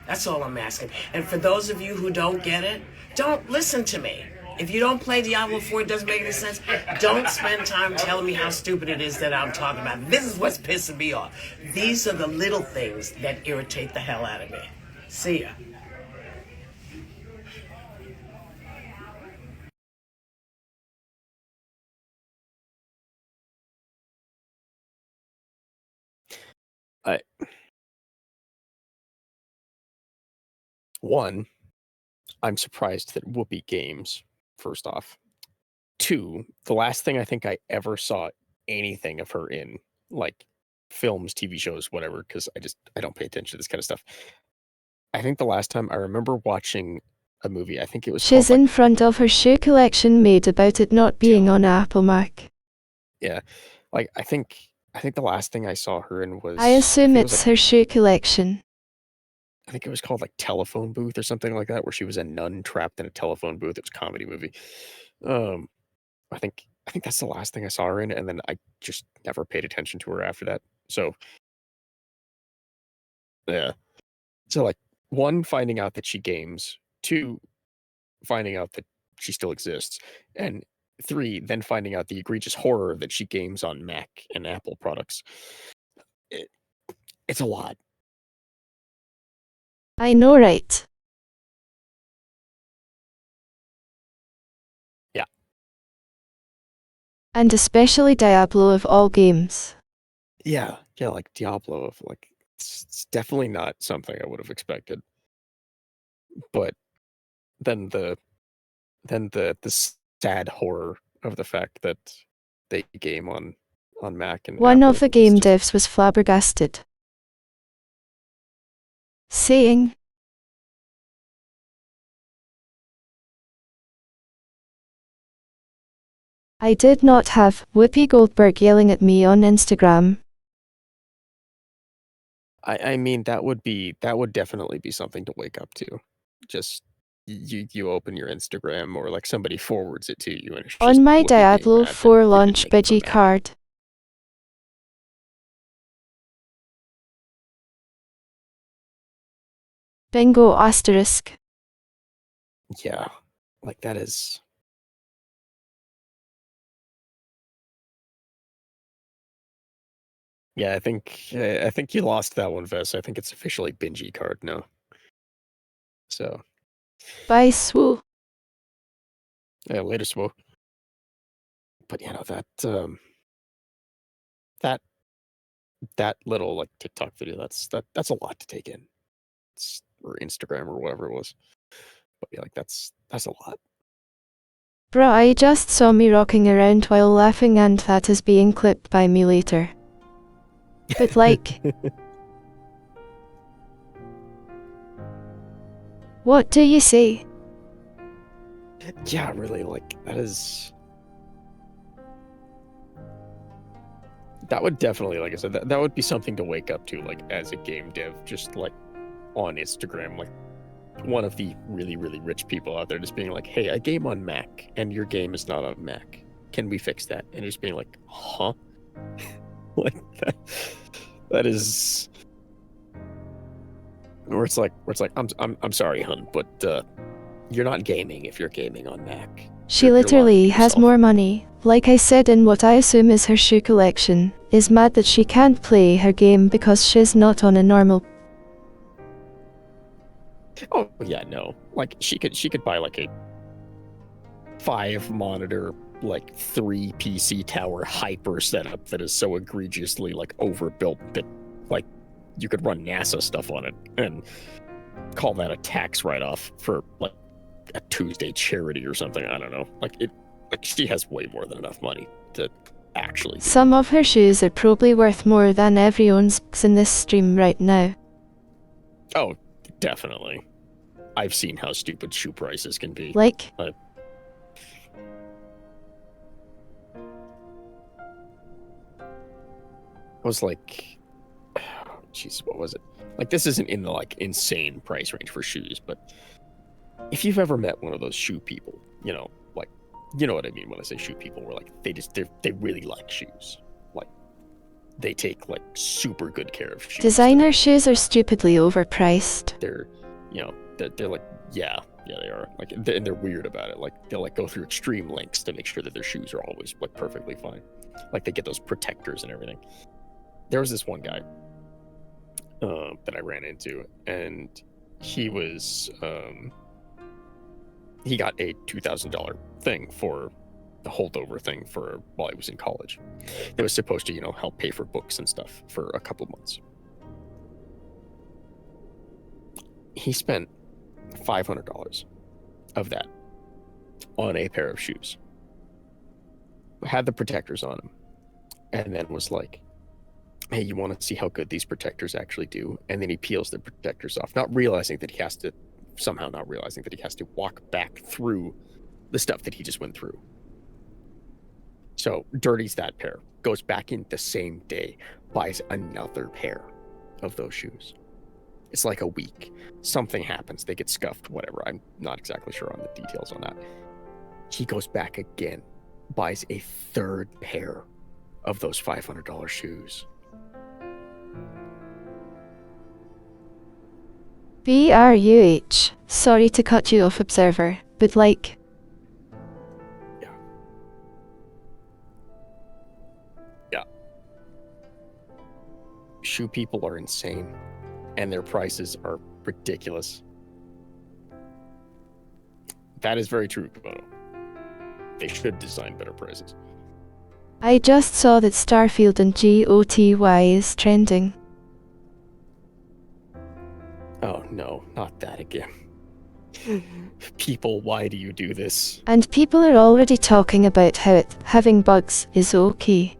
That's all I'm asking. And for those of you who don't get it, don't listen to me. If you don't play Diablo 4, it doesn't make any sense. Don't spend time telling me how stupid it is that I'm talking about. This is what's pissing me off. These are the little things that irritate the hell out of me. See ya. One, I'm surprised that Whoopi Games, first off. 2, the last thing I think I ever saw anything of her in, like films, TV shows, whatever, because I don't pay attention to this kind of stuff. I think the last time I remember watching a movie, I think it was She's called, in front of her shoe collection made about it not being on Apple Mac. Yeah, like I think the last thing I saw her in was, I assume think it was it's her shoe collection. I think it was called like Telephone Booth or something like that, where she was a nun trapped in a telephone booth. It was a comedy movie. I think that's the last thing I saw her in, and then I just never paid attention to her after that. So yeah. So like 1, finding out that she games, 2, finding out that she still exists, and 3, then finding out the egregious horror that she games on Mac and Apple products. It's a lot. I know, right? Yeah. And especially Diablo of all games. Yeah, like Diablo of like it's definitely not something I would have expected. But then the sad horror of the fact that they game on Mac and One Apple of the is game just, devs was flabbergasted, saying, I did not have Whoopi Goldberg yelling at me on Instagram. I mean, that would definitely be something to wake up to. Just you open your Instagram or like somebody forwards it to you and it's just On my Whoopi being Diablo mad that 4 they didn't launch make it for bidgie Mac. card. Bingo asterisk. Yeah. Like that is Yeah, I think you lost that one, Vess. I think it's officially Bingy card now. So Bye swoo. yeah, later smoke. But you know that that little like TikTok video, that's a lot to take in. Or Instagram or whatever it was. But yeah, like that's a lot. Bruh, I just saw me rocking around while laughing and that is being clipped by me later. But like, what do you say? Yeah, really, like that would definitely, like I said, that would be something to wake up to, like as a game dev, just like on Instagram, like one of the really, really rich people out there just being like, hey, I game on Mac and your game is not on Mac. Can we fix that? And just being like, huh? Like that is where it's like I'm sorry, hun, but you're not gaming if you're gaming on Mac. She You're literally lying to has yourself. more money, like I said in what I assume is her shoe collection, is mad that she can't play her game because she's not on a normal. Oh yeah, no. Like she could buy like a 5-monitor, like 3 PC tower hyper setup that is so egregiously like overbuilt that like you could run NASA stuff on it and call that a tax write-off for like a Tuesday charity or something. I don't know. Like she has way more than enough money to actually do Some of her shoes are probably worth more than everyone's in this stream right now. Oh, definitely. I've seen how stupid shoe prices can be. Like, I was like, jeez, what was it? Like, this isn't in the like insane price range for shoes, but if you've ever met one of those shoe people, you know, like, you know what I mean when I say shoe people, where like they really like shoes, like they take like super good care of shoes. designer shoes are stupidly overpriced. They're, you know, they're like, yeah, they are. Like, and they're weird about it. Like, they'll like go through extreme lengths to make sure that their shoes are always like perfectly fine. Like, they get those protectors and everything. There was this one guy that I ran into, and he was he got a $2,000 thing for the holdover thing for while he was in college. It was supposed to, you know, help pay for books and stuff for a couple months. He spent $500 of that on a pair of shoes. Had the protectors on him, and then was like, hey, you want to see how good these protectors actually do? And then he peels the protectors off, not realizing that he has to walk back through the stuff that he just went through. So dirties that pair, goes back in the same day, buys another pair of those shoes. It's like a week. Something happens, they get scuffed, whatever. I'm not exactly sure on the details on that. He goes back again, buys a third pair of those $500 shoes. BRUH. Sorry to cut you off, Observer, but like... Yeah. Shoe people are insane, and their prices are ridiculous. That is very true, Komodo. They should design better prices. I just saw that Starfield and GOTY is trending. Oh no, not that again. People, why do you do this? And people are already talking about how having bugs is okay.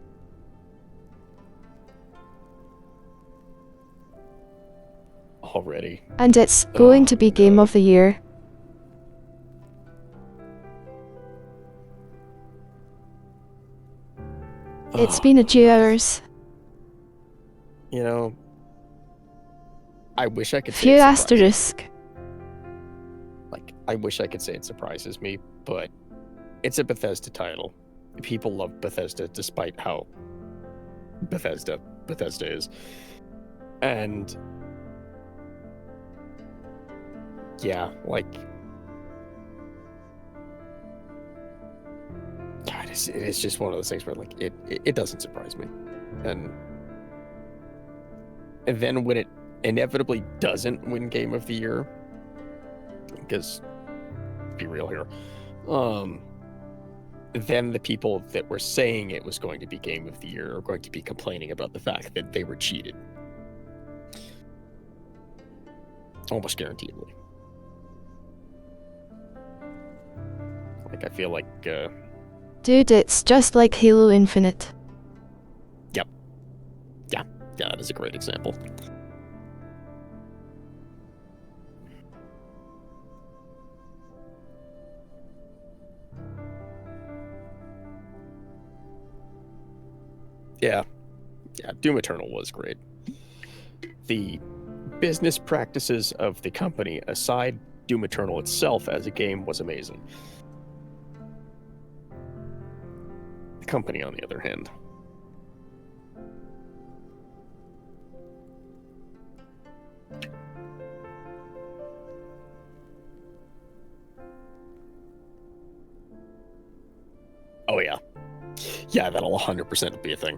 Already. And it's going to be Game of the Year. It's been a few hours. You know, I wish I could say Few it surprises me. asterisk. Like, I wish I could say it surprises me, but it's a Bethesda title. People love Bethesda despite how Bethesda is. And yeah, like, God, it's just one of those things where, like, it doesn't surprise me. And then when it inevitably doesn't win Game of the Year, because, be real here, then the people that were saying it was going to be Game of the Year are going to be complaining about the fact that they were cheated. Almost guaranteedly. Like, I feel like, Dude, it's just like Halo Infinite. Yep. Yeah, that is a great example. Yeah, Doom Eternal was great. The business practices of the company aside, Doom Eternal itself as a game was amazing. The company, on the other hand. Oh yeah. Yeah, that'll 100% be a thing.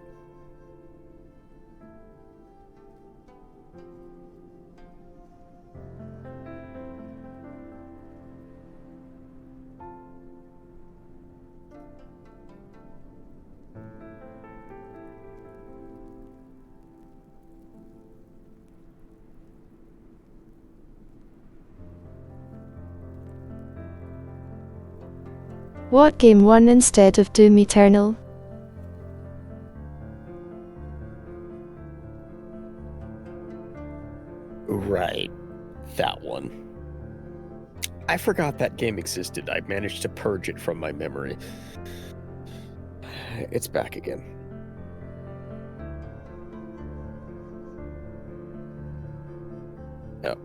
What game won instead of Doom Eternal? Right. That one. I forgot that game existed. I managed to purge it from my memory. It's back again. Oh.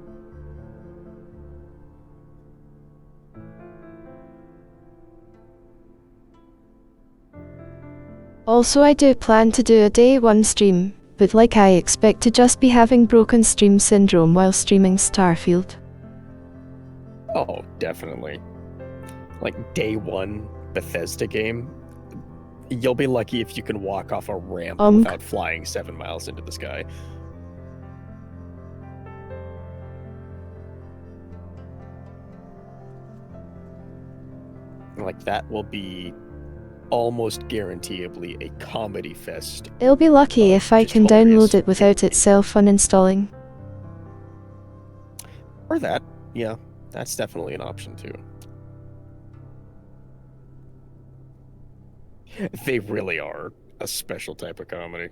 Also, I do plan to do a day one stream, but like I expect to just be having broken stream syndrome while streaming Starfield. Oh, definitely. Like, day one Bethesda game, you'll be lucky if you can walk off a ramp without flying 7 miles into the sky. Like, that will be almost guaranteeably a comedy fest. I'll be lucky if I can download it without it self-uninstalling. Or that, yeah, that's definitely an option too. They really are a special type of comedy.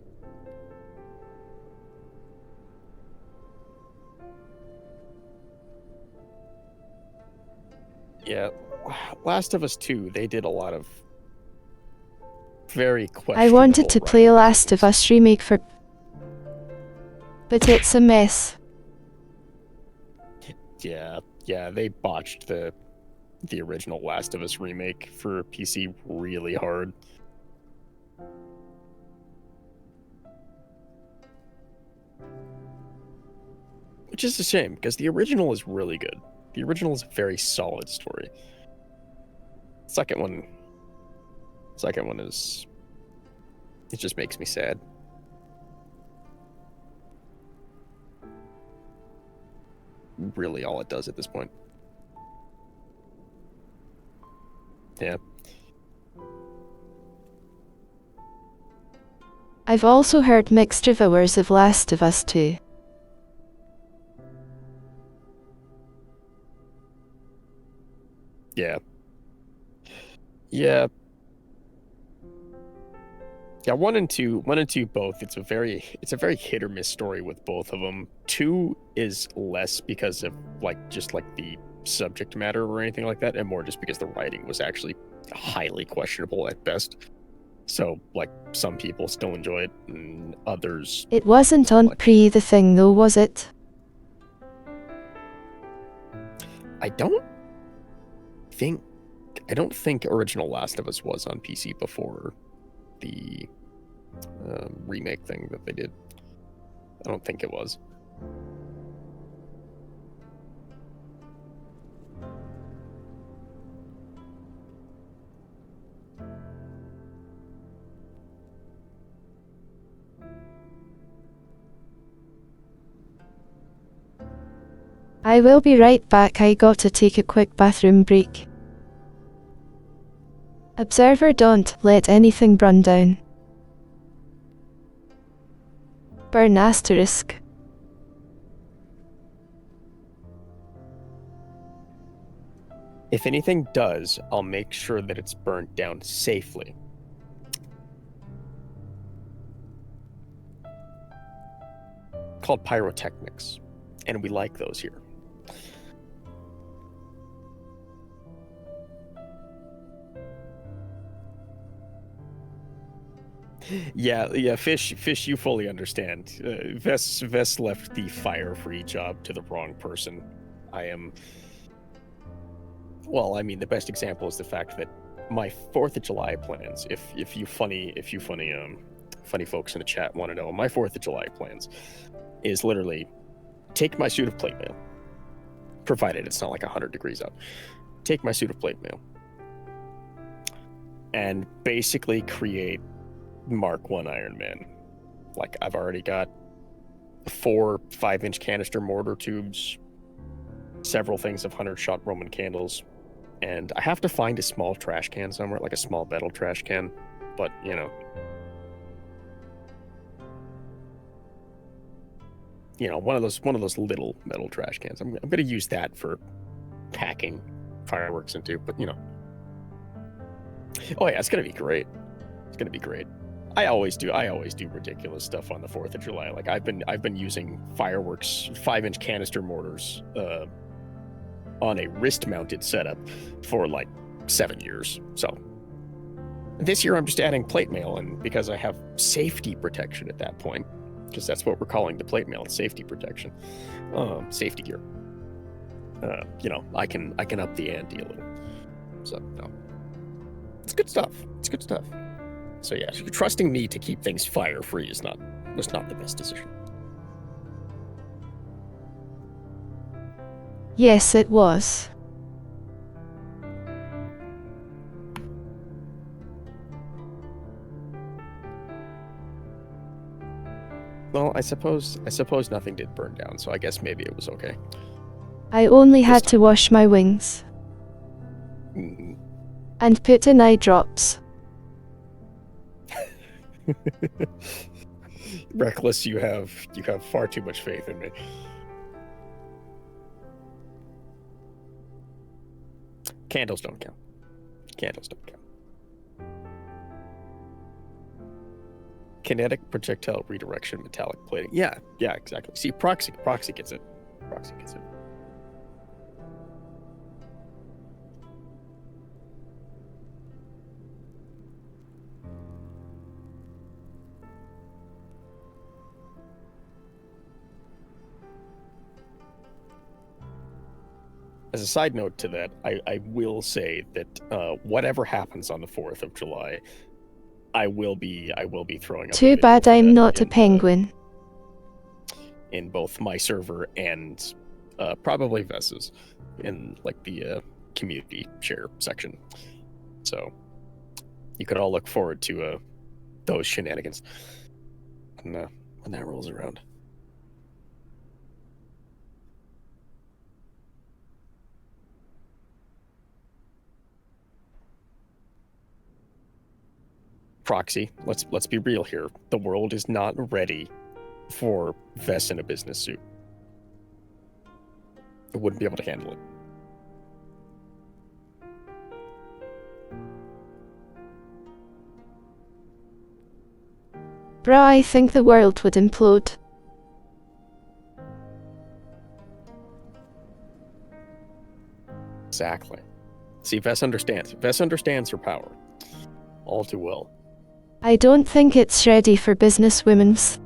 Yeah, Last of Us 2, they did a lot of very questionable. I wanted to play Last of Us remake but it's a mess. Yeah, they botched the original Last of Us remake for PC really hard. Which is a shame, because the original is really good. The original is a very solid story. Second one is... it just makes me sad. Really all it does at this point. Yeah. I've also heard mixed reviewers of Last of Us 2. Yeah. Yeah. Yeah, 1 and 2 both. It's a very hit or miss story with both of them. 2 is less because of just the subject matter or anything like that, and more just because the writing was actually highly questionable at best. So some people still enjoy it, and others. It wasn't on the thing though, was it? I don't think original Last of Us was on PC before the remake thing that they did. I don't think it was. I will be right back. I got to take a quick bathroom break. Observer, don't let anything burn down. Burn asterisk. If anything does, I'll make sure that it's burnt down safely. Called pyrotechnics, and we like those here. Yeah, Fish, you fully understand. Vess left the fire-free job to the wrong person. Well, I mean, the best example is the fact that my 4th of July plans, if you funny folks in the chat want to know, my 4th of July plans is literally take my suit of plate mail, provided it's not like 100 degrees out, take my suit of plate mail, and basically create Mark 1 Iron Man. Like, I've already got 4 5-inch canister mortar tubes, several things of 100-shot Roman candles, and I have to find a small trash can somewhere, like a small metal trash can, but, you know, one of those little metal trash cans. I'm going to use that for packing fireworks into, but, you know. Oh yeah, it's going to be great. It's going to be great. I always do ridiculous stuff on the 4th of July. Like, I've been using fireworks 5-inch canister mortars on a wrist-mounted setup for like 7 years. So this year I'm just adding plate mail, and because I have safety protection at that point, because that's what we're calling the plate mail, it's safety protection, safety gear. I can up the ante a little. So no, it's good stuff. It's good stuff. So yeah, trusting me to keep things fire-free was not the best decision. Yes, it was. Well, I suppose nothing did burn down, so I guess maybe it was okay. I only had to wash my wings. And put in eye drops. Reckless, you have far too much faith in me. Candles don't count. Candles don't count. Kinetic projectile redirection, metallic plating. Yeah, exactly. See, proxy gets it. Proxy gets it. As a side note to that, I will say that whatever happens on the 4th of July, I will be throwing up. Too bad I'm not a penguin. In both my server and probably Vess's, in like the community share section. So you could all look forward to those shenanigans when that rolls around. Proxy, let's be real here. The world is not ready for Vess in a business suit. It wouldn't be able to handle it. Bruh, I think the world would implode. Exactly. See, Vess understands. Vess understands her power. All too well. I don't think it's ready for businesswomen's.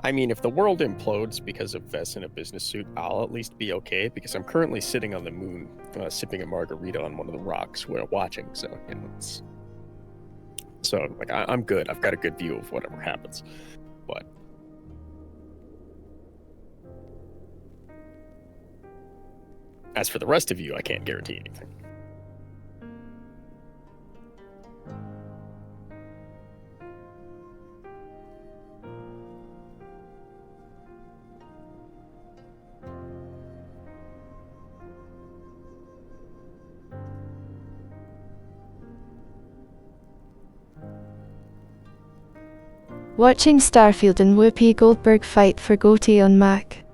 I mean, if the world implodes because of Vess in a business suit, I'll at least be okay because I'm currently sitting on the moon, sipping a margarita on one of the rocks while watching. So, I'm good. I've got a good view of whatever happens. But as for the rest of you, I can't guarantee anything. Watching Starfield and Whoopi Goldberg fight for Goatee on Mac.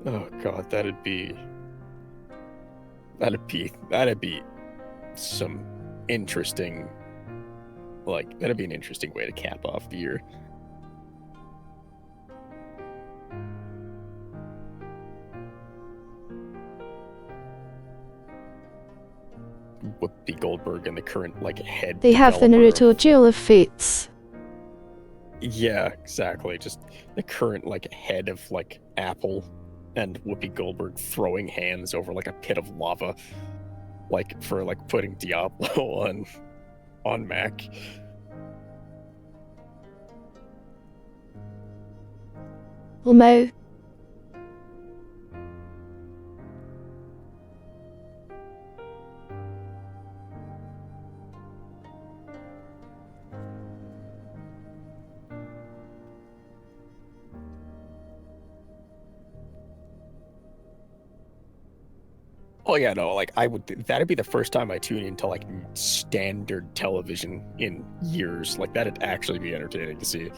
Oh god, that'd be some interesting, that'd be an interesting way to cap off the year. Whoopi Goldberg and the current head. They have the Naruto Duel of Fates. Yeah, exactly. Just the current head of Apple and Whoopi Goldberg throwing hands over a pit of lava, for putting Diablo on Mac. Mo. Oh yeah, no, that'd be the first time I tune into standard television in years. That'd actually be entertaining to see.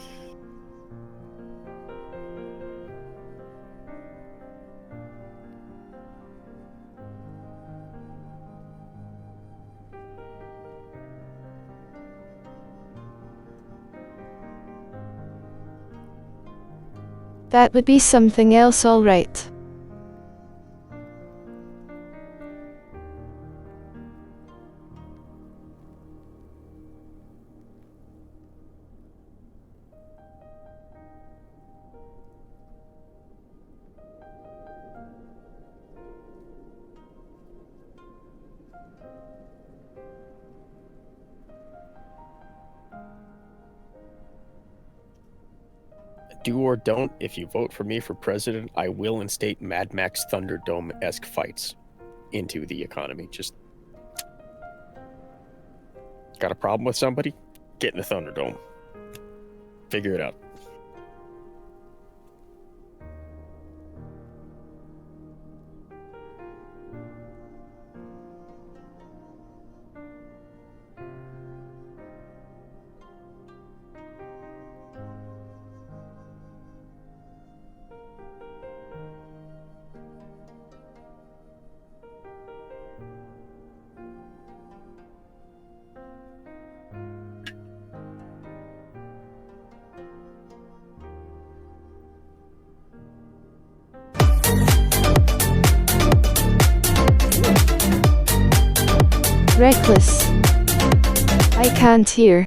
That would be something else, all right. Do or don't, if you vote for me for president, I will instate Mad Max Thunderdome-esque fights into the economy. Just got a problem with somebody? Get in the Thunderdome. Figure it out. Reckless. I can't hear.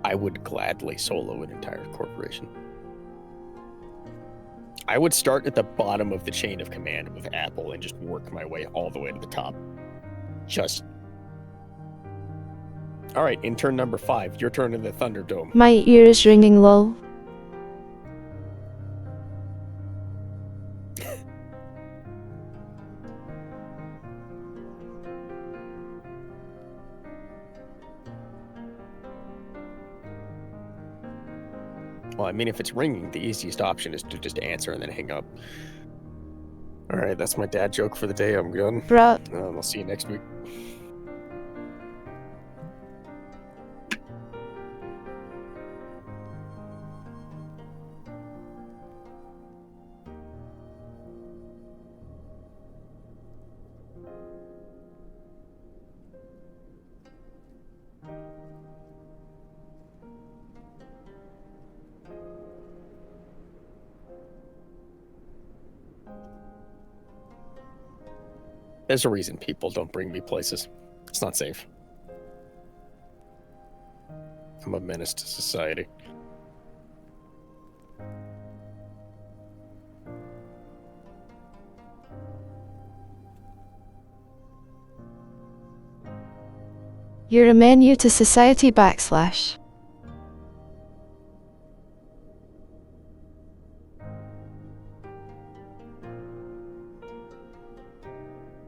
I would gladly solo an entire corporation. I would start at the bottom of the chain of command with Apple and just work my way all the way to the top. Alright, intern number 5, your turn in the Thunderdome. My ear is ringing, lol. Well, I mean, if it's ringing, the easiest option is to just answer and then hang up. Alright, that's my dad joke for the day. I'm done. Bruh. I'll see you next week. There's a reason people don't bring me places. It's not safe. I'm a menace to society. You're a menu to society /.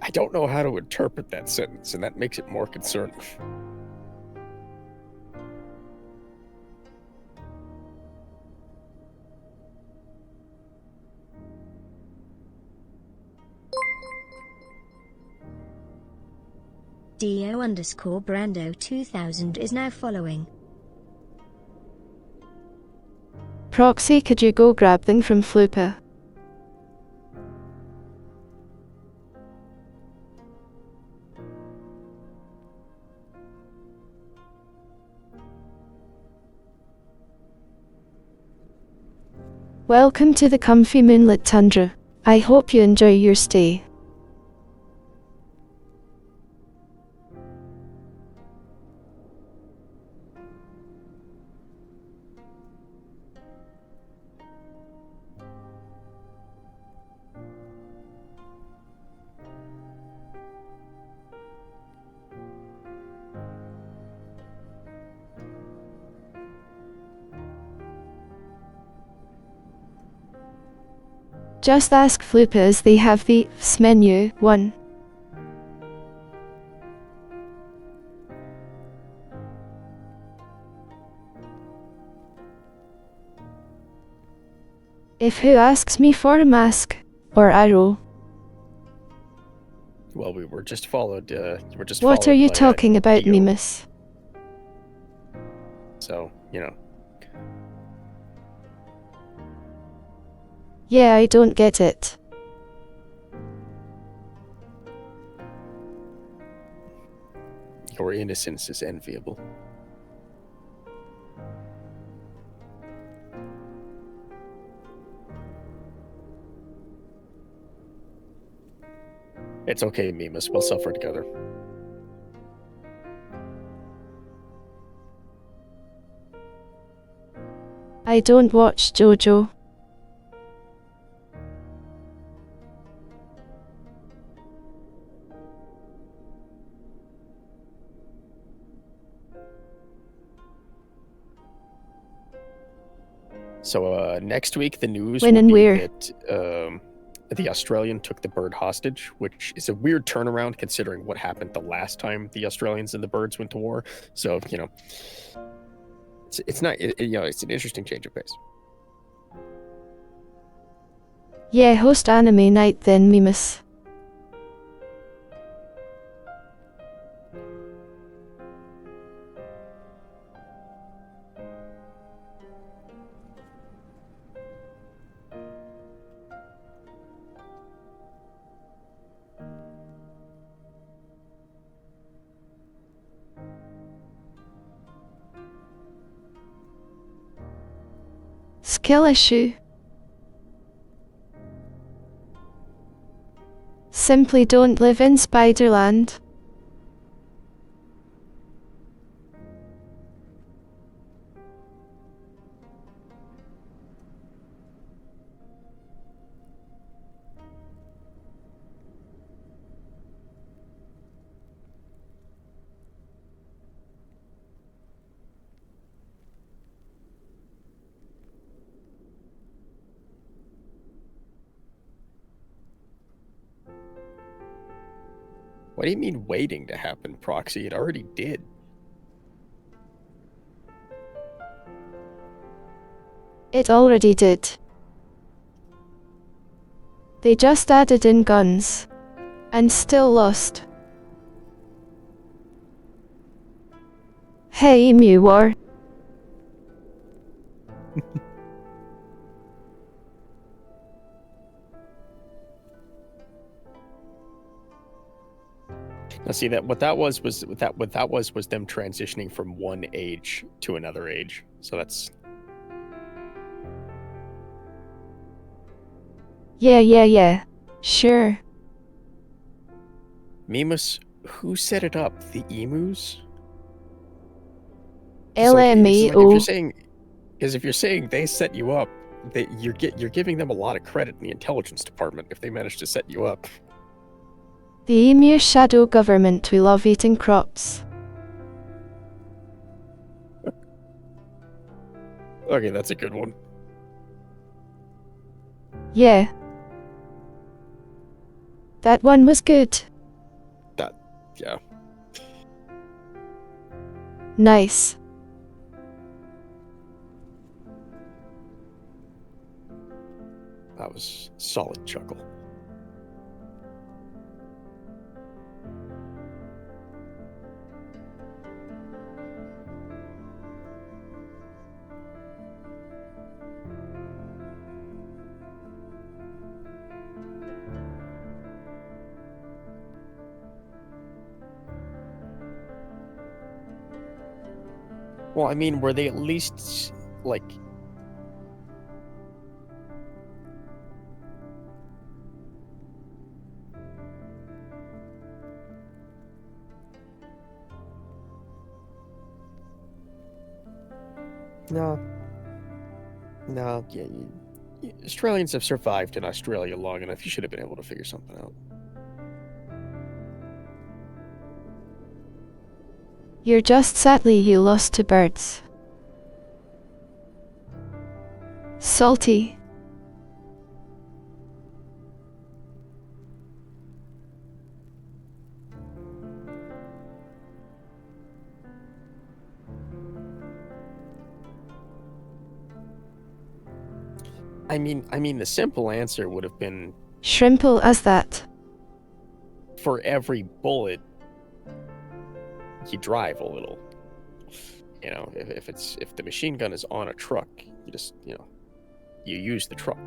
I don't know how to interpret that sentence, and that makes it more concerning. DO_Brando 2000 is now following. Proxy, could you go grab them from Flupa? Welcome to the comfy moonlit tundra. I hope you enjoy your stay. Just ask Flupa as they have the menu 1. If who asks me for a mask or arrow? Well, we were just followed. What are you by, talking about, Dio. Mimus? So, you know. Yeah, I don't get it. Your innocence is enviable. It's okay, Mimus. We'll suffer together. I don't watch JoJo. So next week, the news When will and be where? that the Australian took the bird hostage, which is a weird turnaround considering what happened the last time the Australians and the birds went to war. So, you know, it's not, you know, it's an interesting change of pace. Yeah, host anime night then, Mimus. Skill issue. Simply don't live in Spiderland. What do you mean waiting to happen, Proxy? It already did. It already did. They just added in guns. And still lost. Hey, Emu War. Now, see that what that was was them transitioning from one age to another age. So that's Yeah. Sure. Mimus, who set it up? The emus? 'Cause, like, if you're LMAO. saying, because if you're saying they set you up, you're giving them a lot of credit in the intelligence department if they manage to set you up. The emu shadow government. We love eating crops. Okay, that's a good one. Yeah. That one was good. Yeah. Nice. That was a solid chuckle. Well, I mean, were they at least, like... No. No, yeah, Australians have survived in Australia long enough. You should have been able to figure something out. You're just sadly you lost to birds. Salty. I mean, the simple answer would have been Shrimple as that. for every bullet, you drive a little. You know, if the machine gun is on a truck, you just, you use the truck.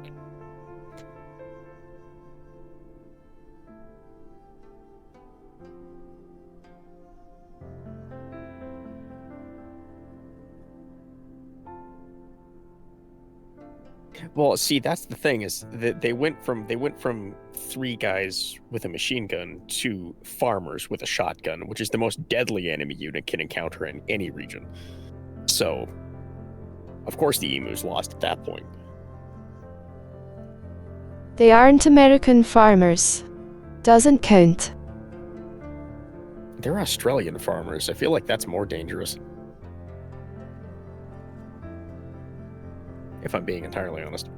Well, see, that's the thing, is that they went from 3 guys with a machine gun to farmers with a shotgun, which is the most deadly enemy unit can encounter in any region. So, of course the emus lost at that point. They aren't American farmers. Doesn't count. They're Australian farmers. I feel like that's more dangerous. If I'm being entirely honest.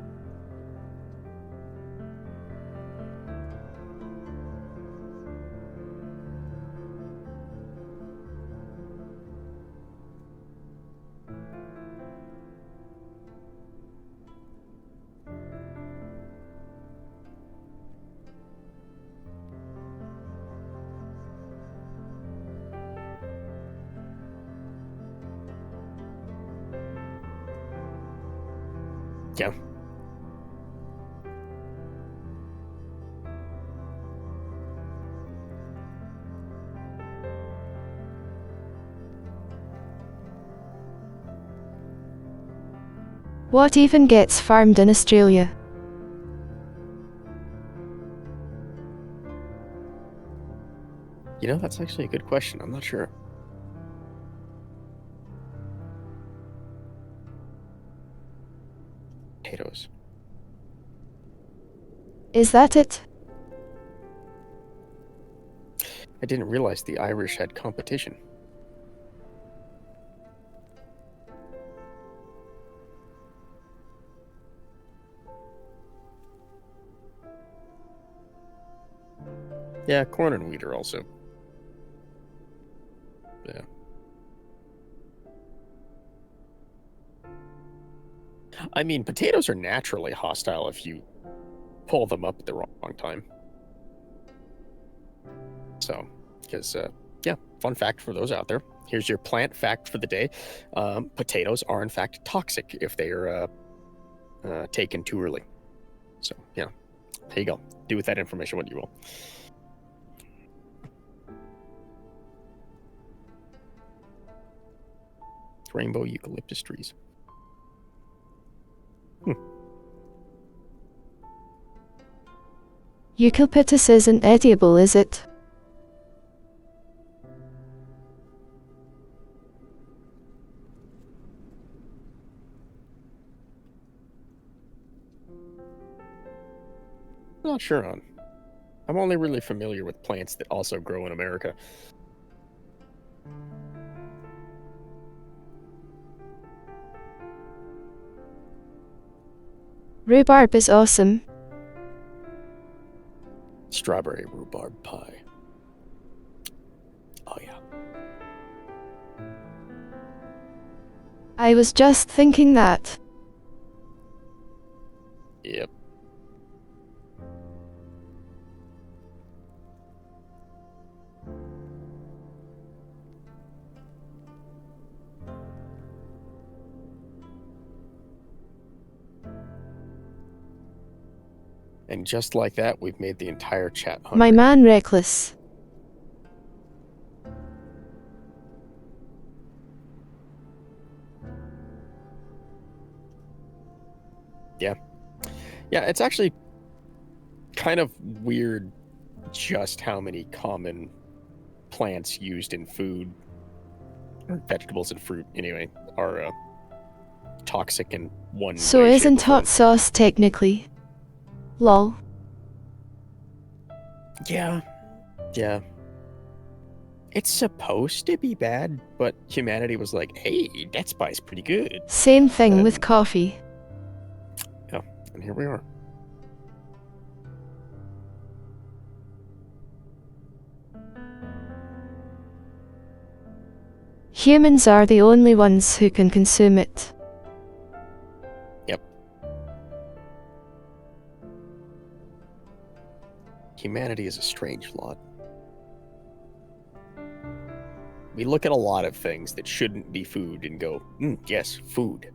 Yeah. What even gets farmed in Australia? You know, that's actually a good question. I'm not sure. Potatoes. Is that it? I didn't realize the Irish had competition. Yeah, corn and wheat are also. Yeah. I mean, potatoes are naturally hostile if you pull them up at the wrong time. So, because, yeah, fun fact for those out there. Here's your plant fact for the day. Potatoes are, in fact, toxic if they are taken too early. So, yeah, there you go. Do with that information what you will. Rainbow eucalyptus trees. Eucalyptus isn't edible, is it? Not sure on. I'm only really familiar with plants that also grow in America. Rhubarb is awesome. Strawberry rhubarb pie. Oh yeah. I was just thinking that. Yep. And just like that, we've made the entire chat hungry. My man Reckless. Yeah. Yeah, it's actually kind of weird just how many common plants used in food, or vegetables and fruit anyway, are toxic in one So way, isn't shape, or form. hot sauce technically? Lol. Yeah. Yeah. It's supposed to be bad, but humanity was like, hey, that spice pretty good. Same thing with coffee. Yeah, and here we are. Humans are the only ones who can consume it. Yep. Humanity is a strange lot. We look at a lot of things that shouldn't be food and go, yes, food.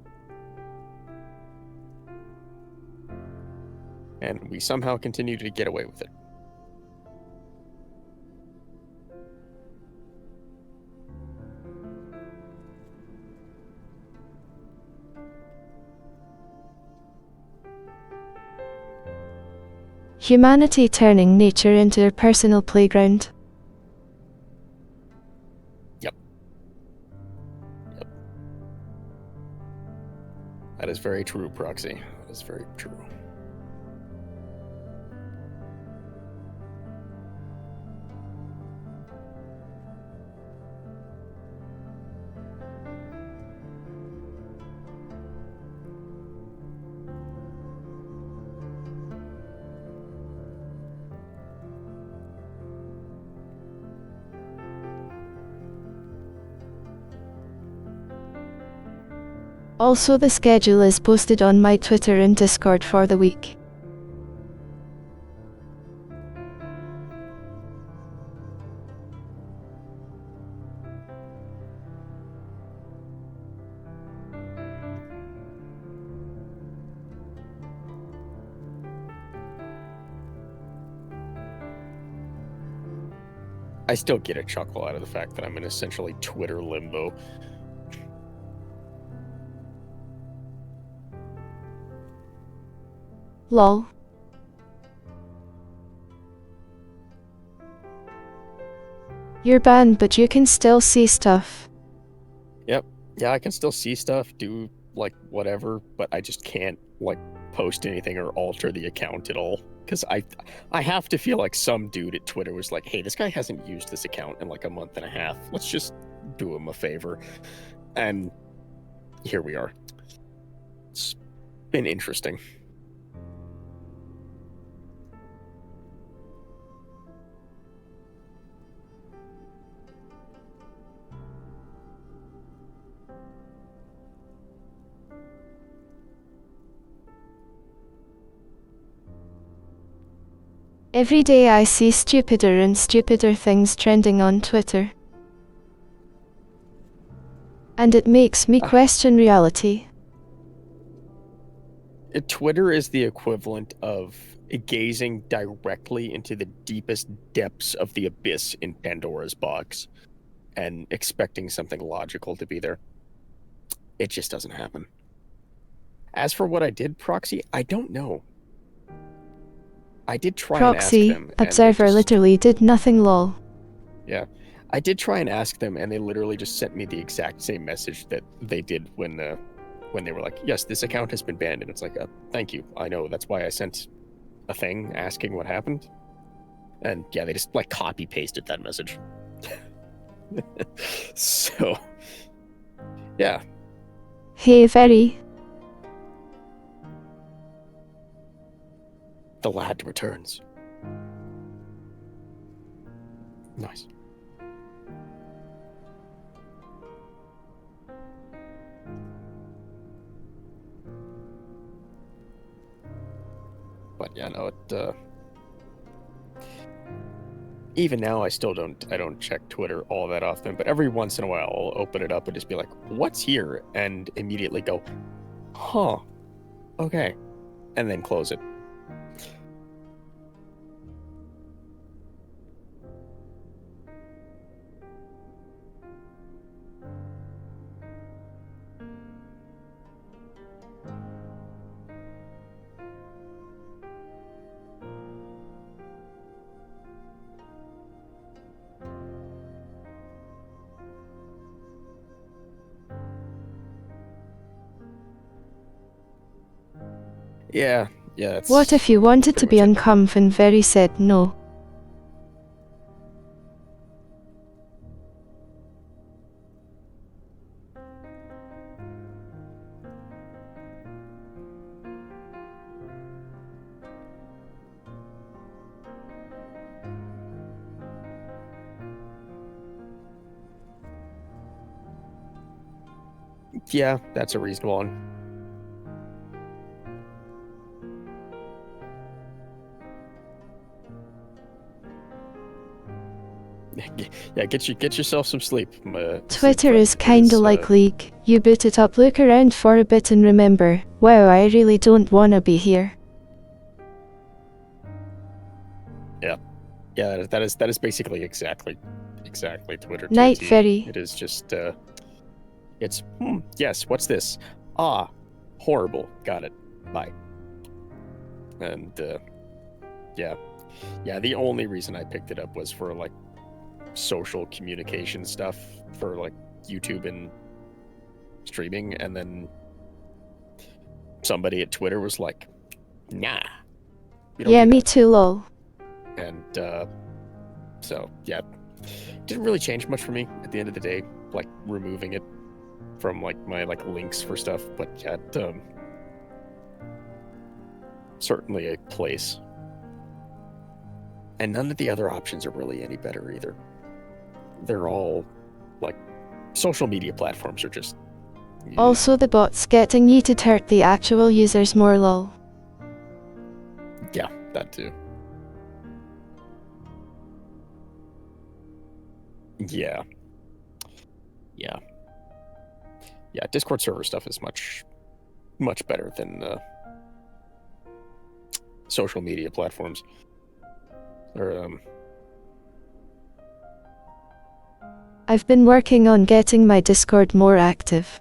And we somehow continue to get away with it. Humanity turning nature into a personal playground. Yep. That is very true, Proxy. That is very true. Also, the schedule is posted on my Twitter and Discord for the week. I still get a chuckle out of the fact that I'm in essentially Twitter limbo. Lol. You're banned, but you can still see stuff. Yep. Yeah, I can still see stuff, do, like, whatever, but I just can't, like, post anything or alter the account at all. Because I have to feel like some dude at Twitter was like, hey, this guy hasn't used this account in, like, a month and a half. Let's just do him a favor. And here we are. It's been interesting. Every day I see stupider and stupider things trending on Twitter. And it makes me question reality. Twitter is the equivalent of gazing directly into the deepest depths of the abyss in Pandora's box and expecting something logical to be there. It just doesn't happen. As for what I did, Proxy, I don't know. I did try Proxy, and ask them. Observer literally did nothing, lol. Yeah. I did try and ask them, and they literally just sent me the exact same message that they did when they were like, yes, this account has been banned. And it's like, thank you. I know. That's why I sent a thing asking what happened. And yeah, they just like copy pasted that message. So, yeah. Hey, very. The lad returns. Nice. But yeah, no, even now I don't check Twitter all that often, but every once in a while I'll open it up and just be like, what's here? And immediately go, huh, okay. And then close it. Yeah, that's... What if you wanted to be uncomf and very said no? Yeah, that's a reasonable one. Yeah, get yourself some sleep. Twitter is kinda like League. You boot it up, look around for a bit and remember, wow, I really don't wanna be here. Yeah, that is basically exactly Twitter. Night, TT. very. It is just it's yes, what's this? Ah, horrible. Got it. Bye. And yeah, the only reason I picked it up was for like social communication stuff for like YouTube and streaming, and then somebody at Twitter was like, nah. Yeah, me too, lol. And so yeah, didn't really change much for me at the end of the day, like removing it from like my like links for stuff, but yeah, certainly a place. And none of the other options are really any better either. They're all like social media platforms are just Also the bots getting yeeted hurt the actual users more, lol. Yeah, that too. Yeah. Discord server stuff is much better than social media platforms. Or I've been working on getting my Discord more active.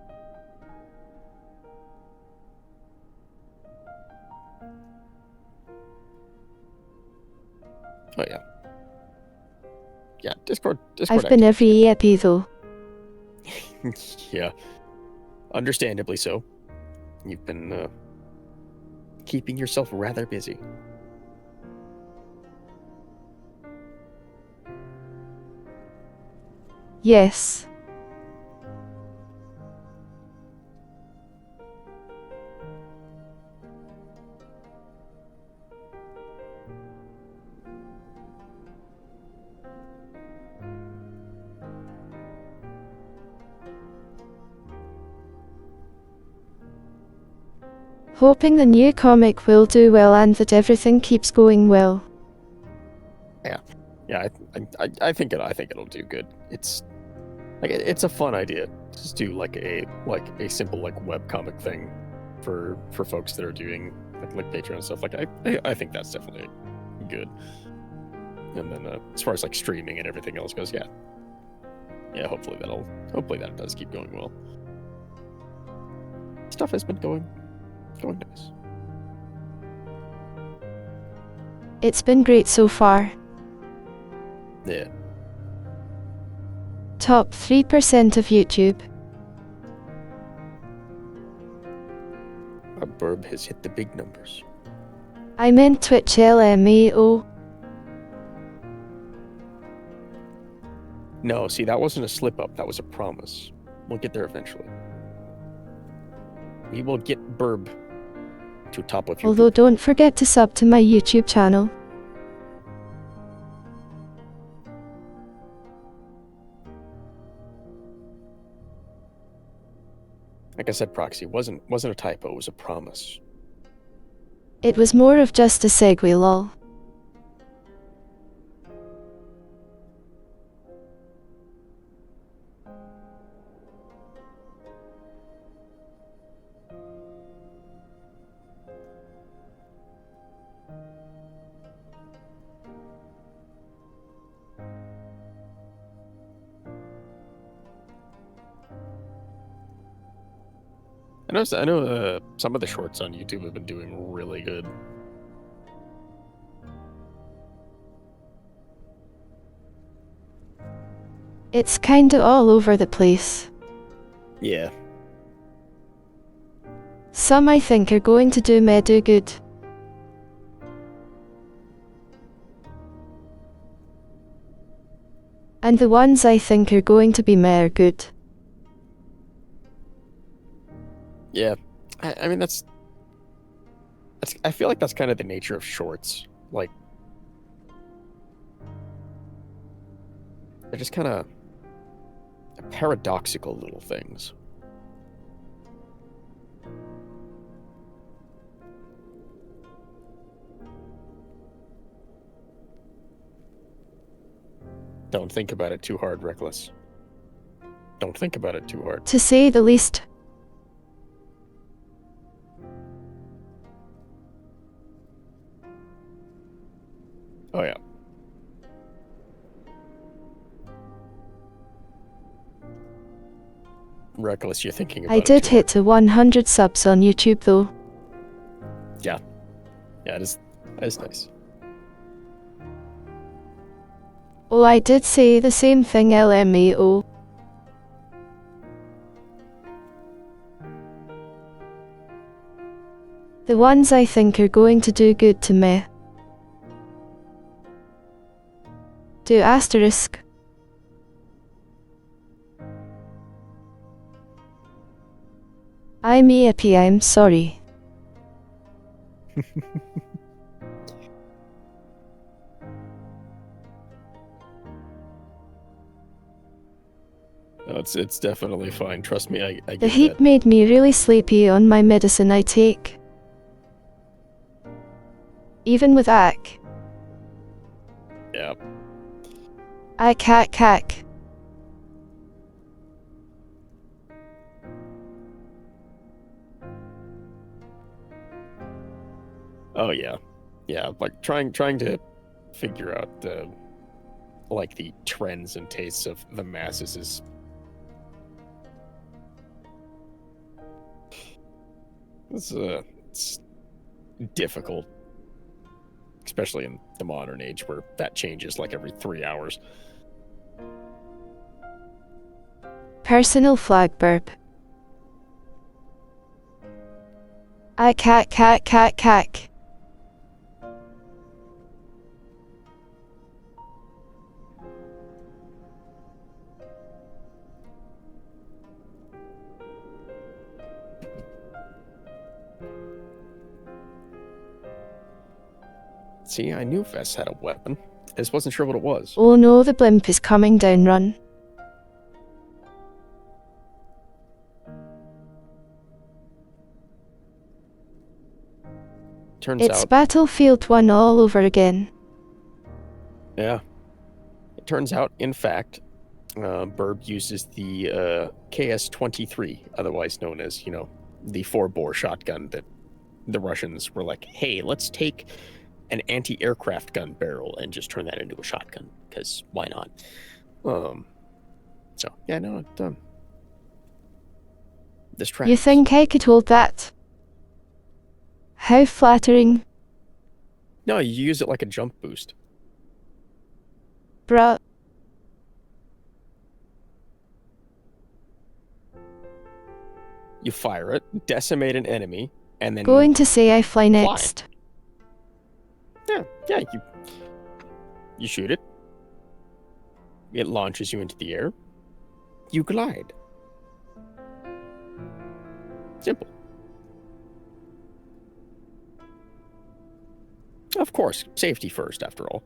Oh yeah. Yeah, Discord I've been every EP though. Yeah. Understandably so. You've been keeping yourself rather busy. Yes. Hoping the new comic will do well and that everything keeps going well. Yeah, I think it'll do good. It's like it's a fun idea. Just do like a simple like webcomic thing for folks that are doing like Patreon stuff. Like I think that's definitely good. And then as far as like streaming and everything else goes, yeah, hopefully that does keep going well. Stuff has been going nice. It's been great so far. Yeah. Top 3% of YouTube. Our burb has hit the big numbers. I meant Twitch LMAO. No, see, that wasn't a slip-up. That was a promise. We'll get there eventually. We will get Burb to top of your... Although don't forget to sub to my YouTube channel. Like I said, Proxy, wasn't a typo, it was a promise. It was more of just a segue, lol. I know some of the shorts on YouTube have been doing really good. It's kinda all over the place. Yeah. Some I think are going to do me do good. And the ones I think are going to be me are good. Yeah, I mean that's I feel like that's kind of the nature of shorts. Like, they're just kind of paradoxical little things. Don't think about it too hard, Reckless. Don't think about it too hard. To say the least. Oh yeah. Reckless, you're thinking about I it did too hit to 100 subs on YouTube though. Yeah. Yeah, that is nice. Oh, I did say the same thing, LMAO. The ones I think are going to do good to me. Do asterisk. I'm EAP, I'm sorry. No, it's definitely fine. Trust me, I get The heat that. made me really sleepy on my medicine I take. Even with AC. Yeah. I cack. Oh yeah. Yeah, like trying to figure out like the trends and tastes of the masses is it's difficult, especially in the modern age where that changes like every 3 hours. Personal flag burp. I cack. See, I knew Vess had a weapon. I just wasn't sure what it was. Oh no, the blimp is coming down, run. It's Out, Battlefield 1 all over again. Yeah. It turns out, in fact, Burb uses the KS-23, otherwise known as, the 4-bore shotgun that the Russians were like, hey, let's take an anti-aircraft gun barrel and just turn that into a shotgun, because why not? So, yeah, no, this tracks. You think I could hold that? How flattering. No, you use it like a jump boost. Bruh. You fire it, decimate an enemy, and then... Going to say I fly next. Yeah, you shoot it. It launches you into the air. You glide. Simple. Of course, safety first, after all.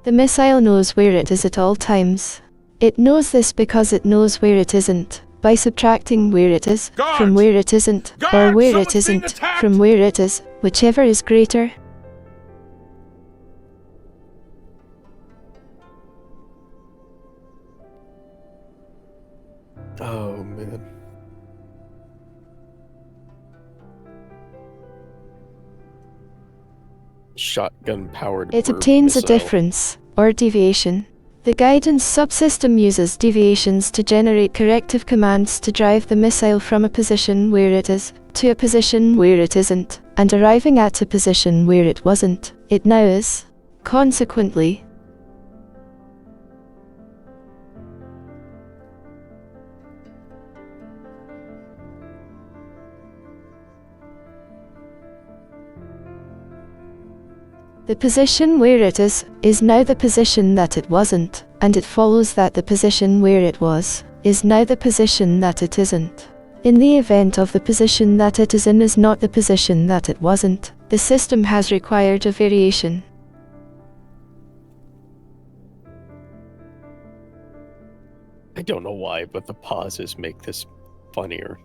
The missile knows where it is at all times. It knows this because it knows where it isn't, by subtracting where it is from where it isn't, or where it isn't from where it is, whichever is greater. Oh, man. Shotgun-powered It burb obtains a missile. difference, or deviation. The guidance subsystem uses deviations to generate corrective commands to drive the missile from a position where it is, to a position where it isn't, and arriving at a position where it wasn't, it now is. Consequently, the position where it is now the position that it wasn't, and it follows that the position where it was, is now the position that it isn't. In the event of the position that it is in is not the position that it wasn't, the system has required a variation. I don't know why, but the pauses make this funnier.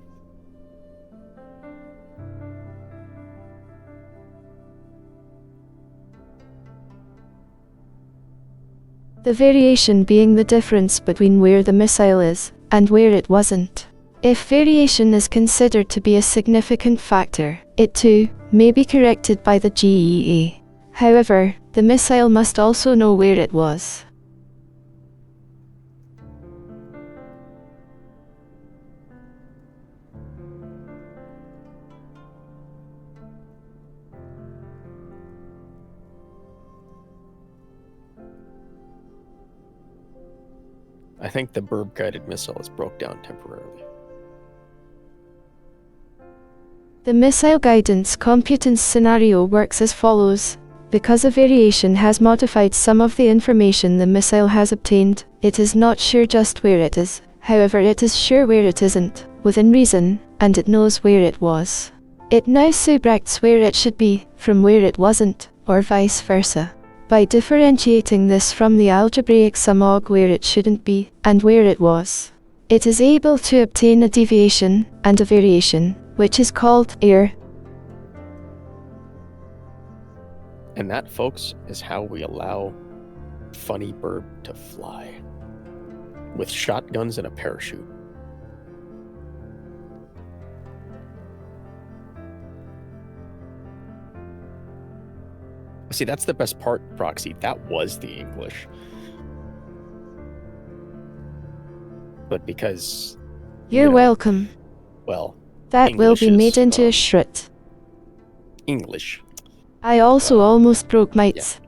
The variation being the difference between where the missile is and where it wasn't. If variation is considered to be a significant factor, it too may be corrected by the GEA. However, the missile must also know where it was. I think the burb-guided missile is broke down temporarily. The missile guidance computance scenario works as follows. Because a variation has modified some of the information the missile has obtained, it is not sure just where it is, however it is sure where it isn't, within reason, and it knows where it was. It now subtracts where it should be, from where it wasn't, or vice versa. By differentiating this from the algebraic sum of where it shouldn't be, and where it was, it is able to obtain a deviation, and a variation, which is called error. And that, folks, is how we allow funny burb to fly. With shotguns and a parachute. See, that's the best part, Proxy. That was the English. But because... You're welcome. Well... That English will be made is, into a shrit. English. I also almost broke mites.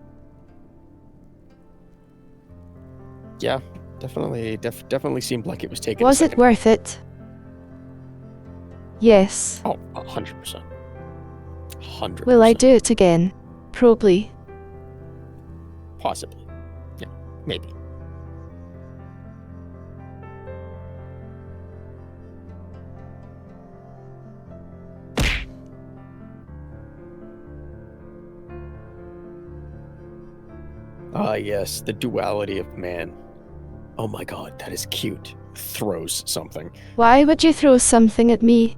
Yeah, definitely seemed like it was taken. Was it worth it? Yes. Oh, 100%. 100%. Will I do it again? Probably. Possibly. Yeah, maybe. Ah, yes, the duality of man. Oh my god, that is cute. Throws something. Why would you throw something at me?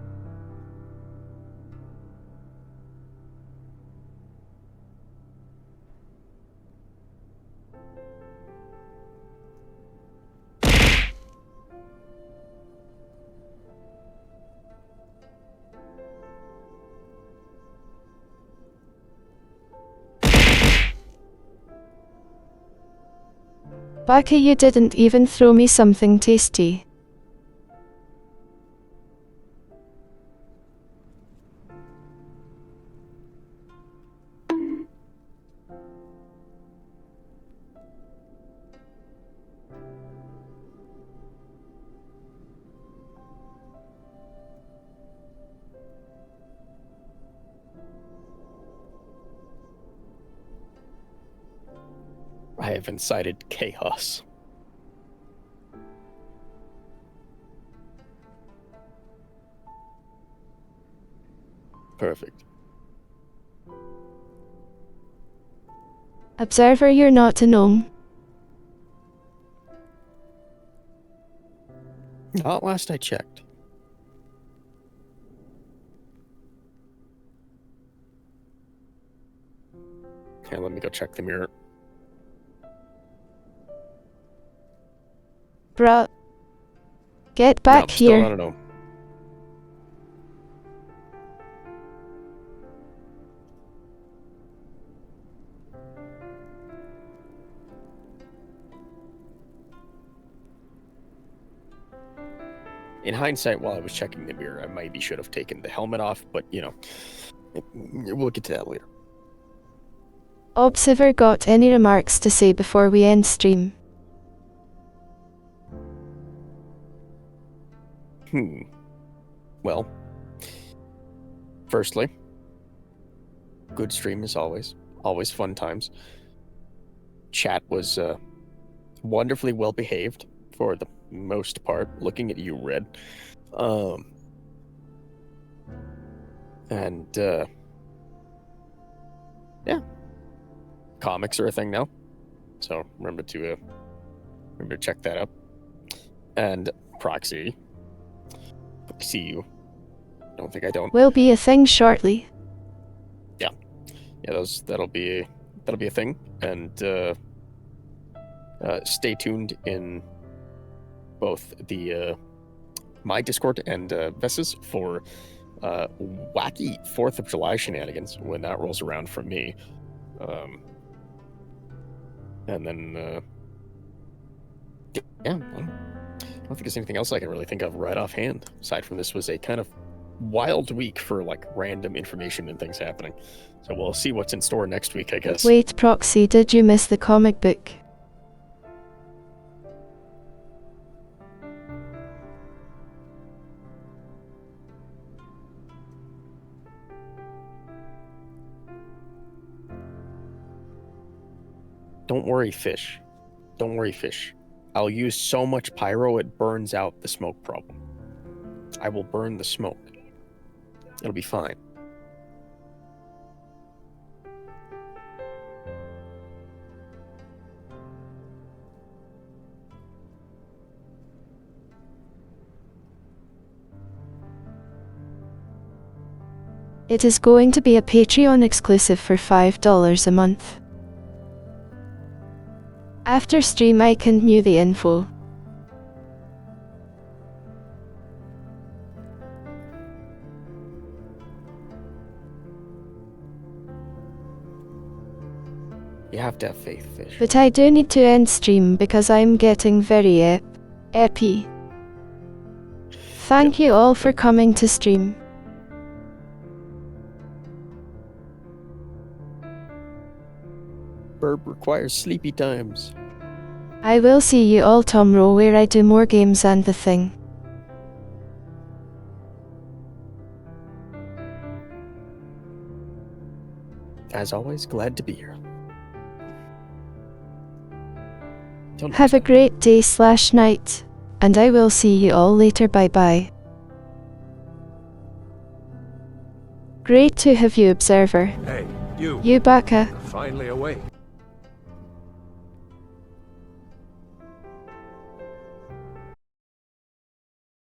Baka, you didn't even throw me something tasty. I have incited chaos. Perfect. Observer, you're not a gnome. Not last I checked. Okay, let me go check the mirror. Bruh. Get back No, here. still not a gnome. In hindsight, while I was checking the mirror, I maybe should have taken the helmet off, but, you know, we'll get to that later. Observer, got any remarks to say before we end stream? Well, firstly, good stream as always. Always fun times. Chat was wonderfully well behaved for the most part. Looking at you, Red. Yeah. Comics are a thing now. So remember to check that up. And Proxy. See you. Don't think I don't. Will be a thing shortly. Yeah, that'll be a thing, and stay tuned in both the my Discord and Vess's for wacky 4th of July shenanigans when that rolls around from me, and then yeah. I don't think there's anything else I can really think of right offhand. Aside from this was a kind of wild week for like random information and things happening. So we'll see what's in store next week, I guess. Wait, Proxy, did you miss the comic book? Don't worry, fish. Don't worry, fish. I'll use so much pyro it burns out the smoke problem. I will burn the smoke. It'll be fine. It is going to be a Patreon exclusive for $5 a month. After stream I can view the info. You have to have faith, fish. But I do need to end stream because I'm getting very epi. Thank you all for coming to stream. Burb requires sleepy times. I will see you all tomorrow where I do more games and the thing. As always, glad to be here. Have a great day/night, and I will see you all later. Bye bye. Great to have you, Observer. Hey, you. You, Baka. Finally awake.